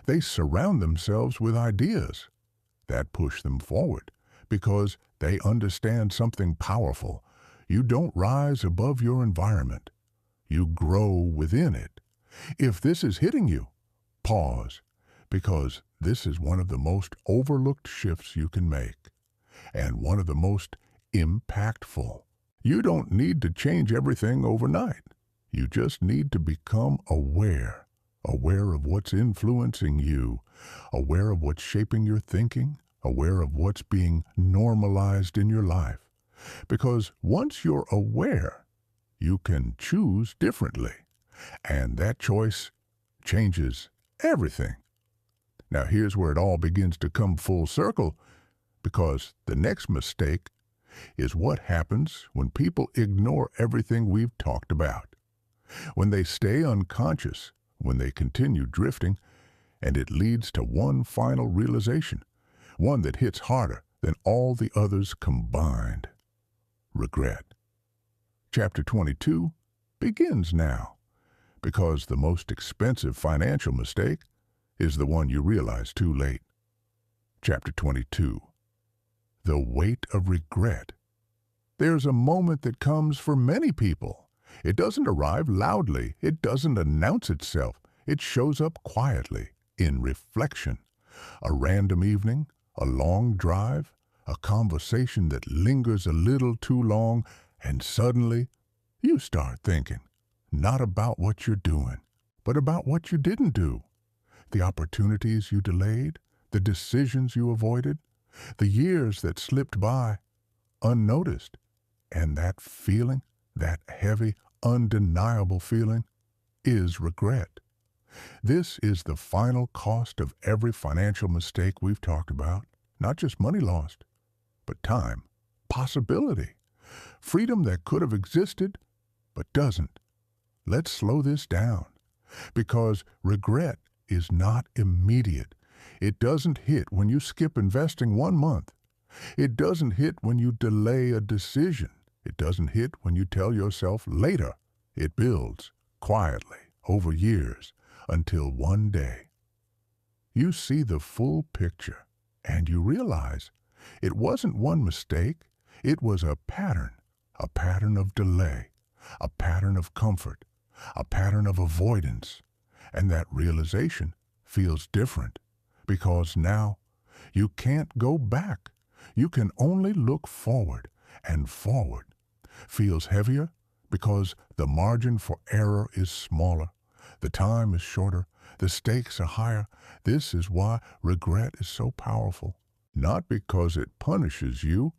They surround themselves with ideas that push them forward because they understand something powerful. You don't rise above your environment. You grow within it. If this is hitting you, pause, because this is one of the most overlooked shifts you can make, and one of the most impactful. You don't need to change everything overnight. You just need to become aware of what's influencing you, aware of what's shaping your thinking, aware of what's being normalized in your life. Because once you're aware, you can choose differently, and that choice changes everything. Now here's where it all begins to come full circle, because the next mistake is what happens when people ignore everything we've talked about. When they stay unconscious, when they continue drifting, and it leads to one final realization, one that hits harder than all the others combined. Regret. Chapter 22 begins now, because the most expensive financial mistake is the one you realize too late. Chapter 22. The weight of regret. There's a moment that comes for many people. It doesn't arrive loudly. It doesn't announce itself. It shows up quietly, in reflection. A random evening, a long drive, a conversation that lingers a little too long, and suddenly you start thinking, not about what you're doing, but about what you didn't do. The opportunities you delayed, the decisions you avoided, the years that slipped by unnoticed. And that feeling, that heavy, undeniable feeling, is regret. This is the final cost of every financial mistake we've talked about. Not just money lost, but time, possibility, freedom that could have existed, but doesn't. Let's slow this down, because regret is not immediate. It doesn't hit when you skip investing 1 month. It doesn't hit when you delay a decision. It doesn't hit when you tell yourself later. It builds quietly over years until one day you see the full picture and you realize it wasn't one mistake. It was a pattern of delay, a pattern of comfort, a pattern of avoidance. And that realization feels different because now you can't go back. You can only look forward, and forward feels heavier because the margin for error is smaller, the time is shorter, the stakes are higher. This is why regret is so powerful, not because it punishes you,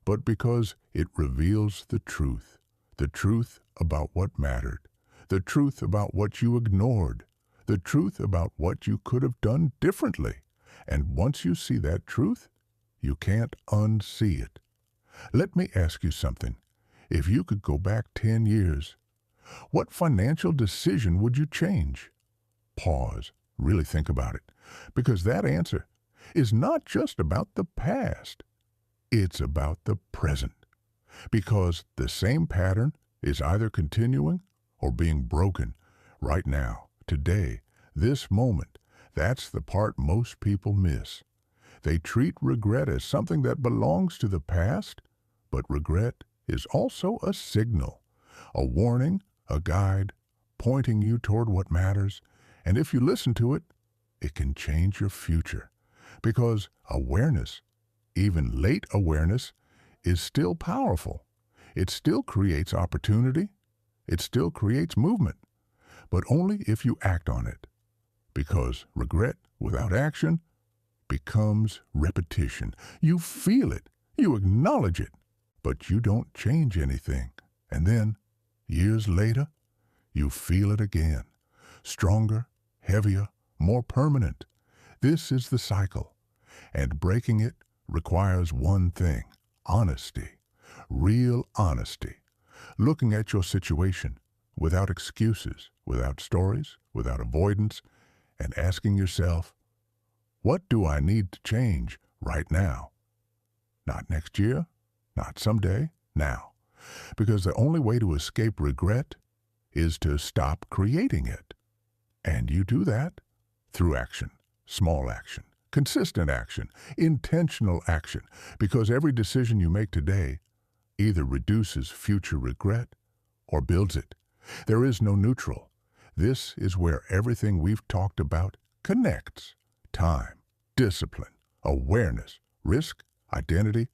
but because it reveals the truth about what mattered, the truth about what you ignored, the truth about what you could have done differently. And once you see that truth, you can't unsee it. Let me ask you something. If you could go back 10 years, what financial decision would you change? Pause. Really think about it. Because that answer is not just about the past. It's about the present. Because the same pattern is either continuing or being broken right now, today, this moment. That's the part most people miss. They treat regret as something that belongs to the past, but regret is also a signal, a warning, a guide, pointing you toward what matters. And if you listen to it, it can change your future. Because awareness, even late awareness, is still powerful. It still creates opportunity. It still creates movement, but only if you act on it. Because regret without action becomes repetition. You feel it, you acknowledge it, but you don't change anything. And then, years later, you feel it again. Stronger, heavier, more permanent. This is the cycle. And breaking it requires one thing: honesty. Real honesty. Looking at your situation without excuses, without stories, without avoidance, and asking yourself, what do I need to change right now? Not next year, not someday, now. Because the only way to escape regret is to stop creating it. And you do that through action, small action, consistent action, intentional action, because every decision you make today either reduces future regret or builds it. There is no neutral. This is where everything we've talked about connects. Time, discipline, awareness, risk, identity,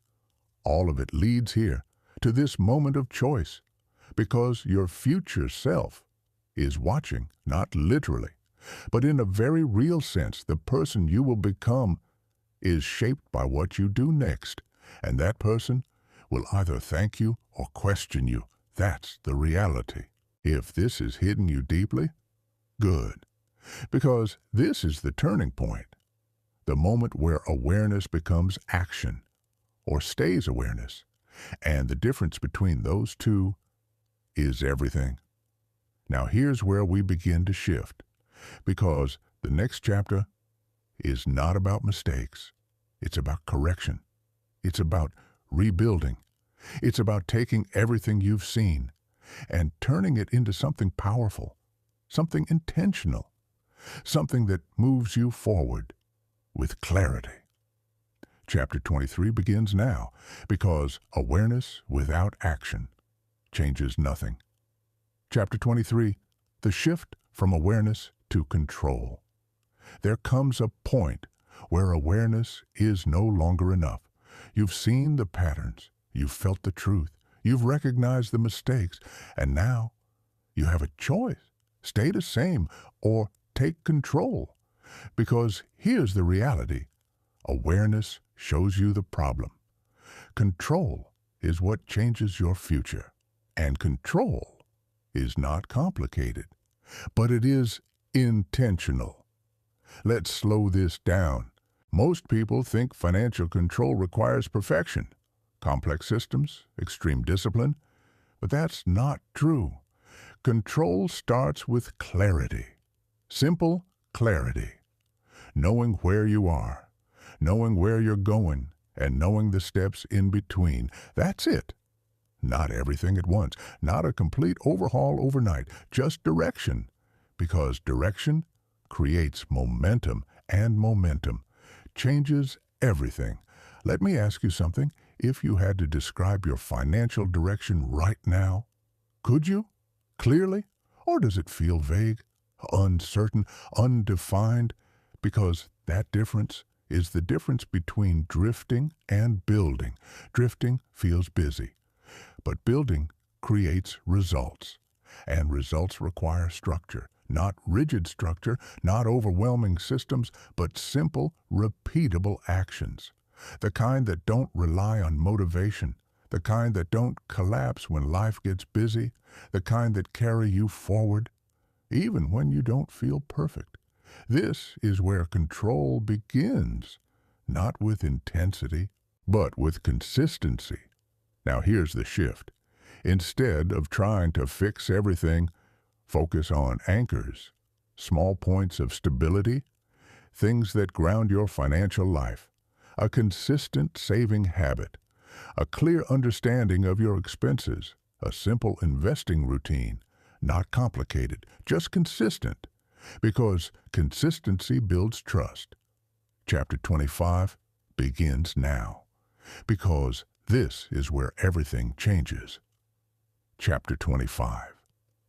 all of it leads here to this moment of choice, because your future self is watching, not literally, but in a very real sense. The person you will become is shaped by what you do next, and that person will either thank you or question you. That's the reality. If this is hitting you deeply, good, because this is the turning point, the moment where awareness becomes action or stays awareness, and the difference between those two is everything. Now here's where we begin to shift, because the next chapter is not about mistakes. It's about correction. It's about rebuilding. It's about taking everything you've seen and turning it into something powerful, something intentional, something that moves you forward with clarity. Chapter 23 begins now, because awareness without action changes nothing. Chapter 23, the shift from awareness to control. There comes a point where awareness is no longer enough. You've seen the patterns, you've felt the truth, you've recognized the mistakes, and now you have a choice. Stay the same or take control. Because here's the reality. Awareness shows you the problem. Control is what changes your future. And control is not complicated, but it is intentional. Let's slow this down. Most people think financial control requires perfection, complex systems, extreme discipline, but that's not true. Control starts with clarity. Simple clarity. Knowing where you are, knowing where you're going, and knowing the steps in between. That's it. Not everything at once, not a complete overhaul overnight, just direction. Because direction creates momentum, and momentum changes everything. Let me ask you something. If you had to describe your financial direction right now, could you? Clearly? Or does it feel vague, uncertain, undefined? Because that difference is the difference between drifting and building. Drifting feels busy, but building creates results. And results require structure. Not rigid structure, not overwhelming systems, but simple, repeatable actions. The kind that don't rely on motivation, the kind that don't collapse when life gets busy, the kind that carry you forward, even when you don't feel perfect. This is where control begins, not with intensity, but with consistency. Now here's the shift. Instead of trying to fix everything, focus on anchors, small points of stability, things that ground your financial life, a consistent saving habit, a clear understanding of your expenses, a simple investing routine, not complicated, just consistent, because consistency builds trust. Chapter 25 begins now, because this is where everything changes. Chapter 25.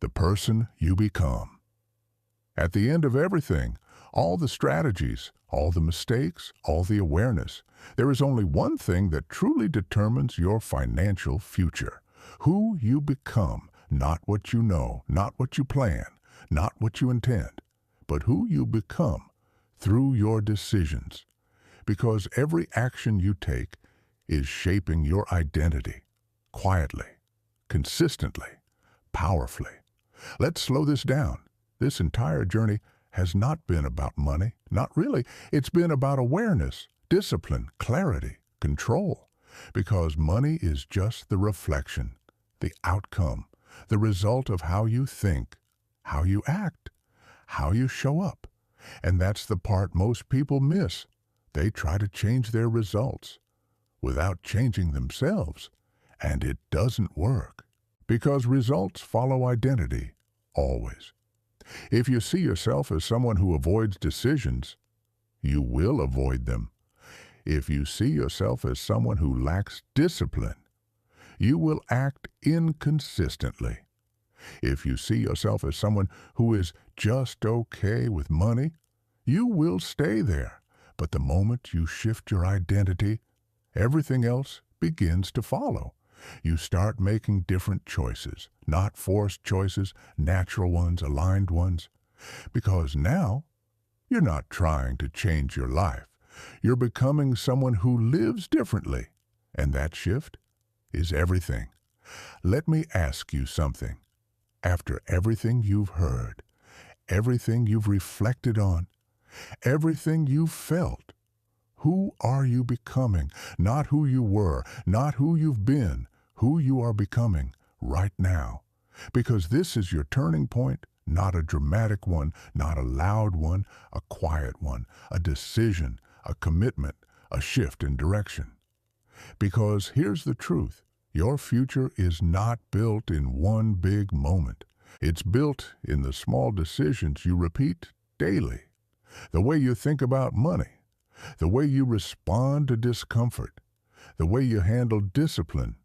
The person you become. At the end of everything, all the strategies, all the mistakes, all the awareness. There is only one thing that truly determines your financial future. Who you become, not what you know, not what you plan, not what you intend, but who you become through your decisions. Because every action you take is shaping your identity, quietly, consistently, powerfully. Let's slow this down. This entire journey has not been about money, not really. It's been about awareness, discipline, clarity, control. Because money is just the reflection, the outcome, the result of how you think, how you act, how you show up. And that's the part most people miss. They try to change their results without changing themselves, and it doesn't work. Because results follow identity, always. If you see yourself as someone who avoids decisions, you will avoid them. If you see yourself as someone who lacks discipline, you will act inconsistently. If you see yourself as someone who is just okay with money, you will stay there. But the moment you shift your identity, everything else begins to follow. You start making different choices, not forced choices, natural ones, aligned ones. Because now, you're not trying to change your life. You're becoming someone who lives differently. And that shift is everything. Let me ask you something. After everything you've heard, everything you've reflected on, everything you've felt, who are you becoming? Not who you were, not who you've been, who you are becoming right now. Because this is your turning point, not a dramatic one, not a loud one, a quiet one, a decision, a commitment, a shift in direction. Because here's the truth. Your future is not built in one big moment. It's built in the small decisions you repeat daily. The way you think about money, the way you respond to discomfort, the way you handle discipline,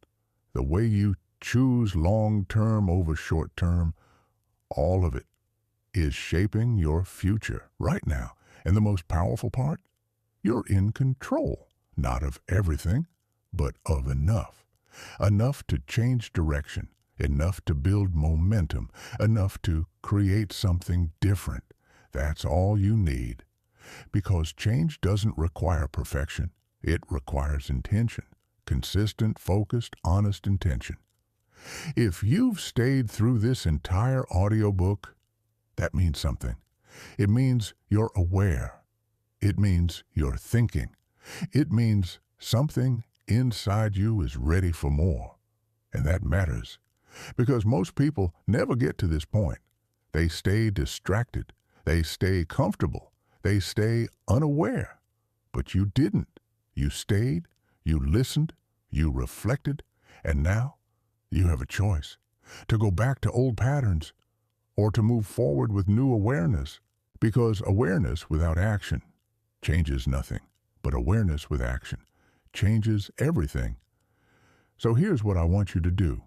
the way you choose long-term over short-term, all of it is shaping your future right now. And the most powerful part? You're in control, not of everything, but of enough. Enough to change direction, enough to build momentum, enough to create something different. That's all you need. Because change doesn't require perfection. It requires intention. Consistent, focused, honest intention. If you've stayed through this entire audiobook, that means something. It means you're aware. It means you're thinking. It means something inside you is ready for more. And that matters. Because most people never get to this point. They stay distracted. They stay comfortable. They stay unaware. But you didn't. You stayed, you listened, you reflected, and now you have a choice to go back to old patterns or to move forward with new awareness. Because awareness without action changes nothing, but awareness with action changes everything. So here's what I want you to do.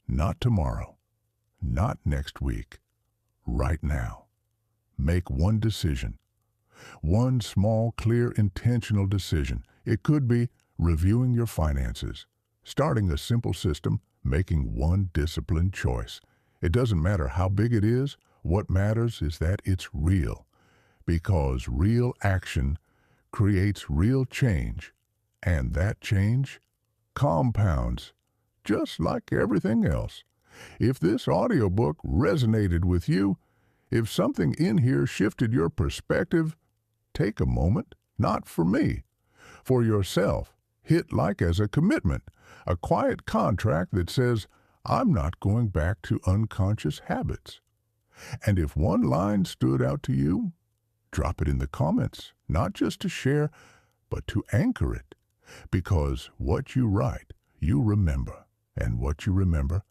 Not tomorrow, not next week, right now. Make one decision. One small, clear, intentional decision. It could be reviewing your finances, starting a simple system, making one disciplined choice. It doesn't matter how big it is. What matters is that it's real. Because real action creates real change, and that change compounds, just like everything else. If this audiobook resonated with you, if something in here shifted your perspective, take a moment, not for me, for yourself. Hit like as a commitment, a quiet contract that says, I'm not going back to unconscious habits. And if one line stood out to you, drop it in the comments, not just to share, but to anchor it. Because what you write, you remember. And what you remember,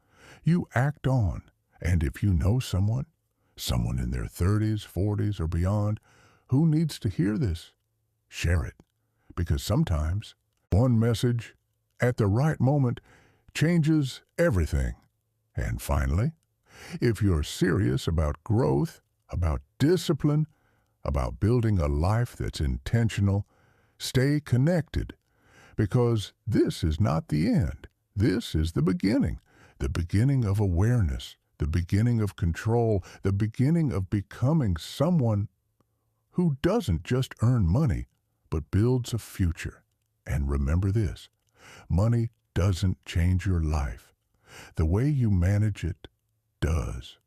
you act on. And if you know someone in their 30s, 40s, or beyond, who needs to hear this, share it. Because sometimes one message at the right moment changes everything. And finally, if you're serious about growth, about discipline, about building a life that's intentional. Stay connected, because this is not the end. This is the beginning of awareness, the beginning of control, the beginning of becoming someone who doesn't just earn money, but builds a future. And remember this, money doesn't change your life. The way you manage it does.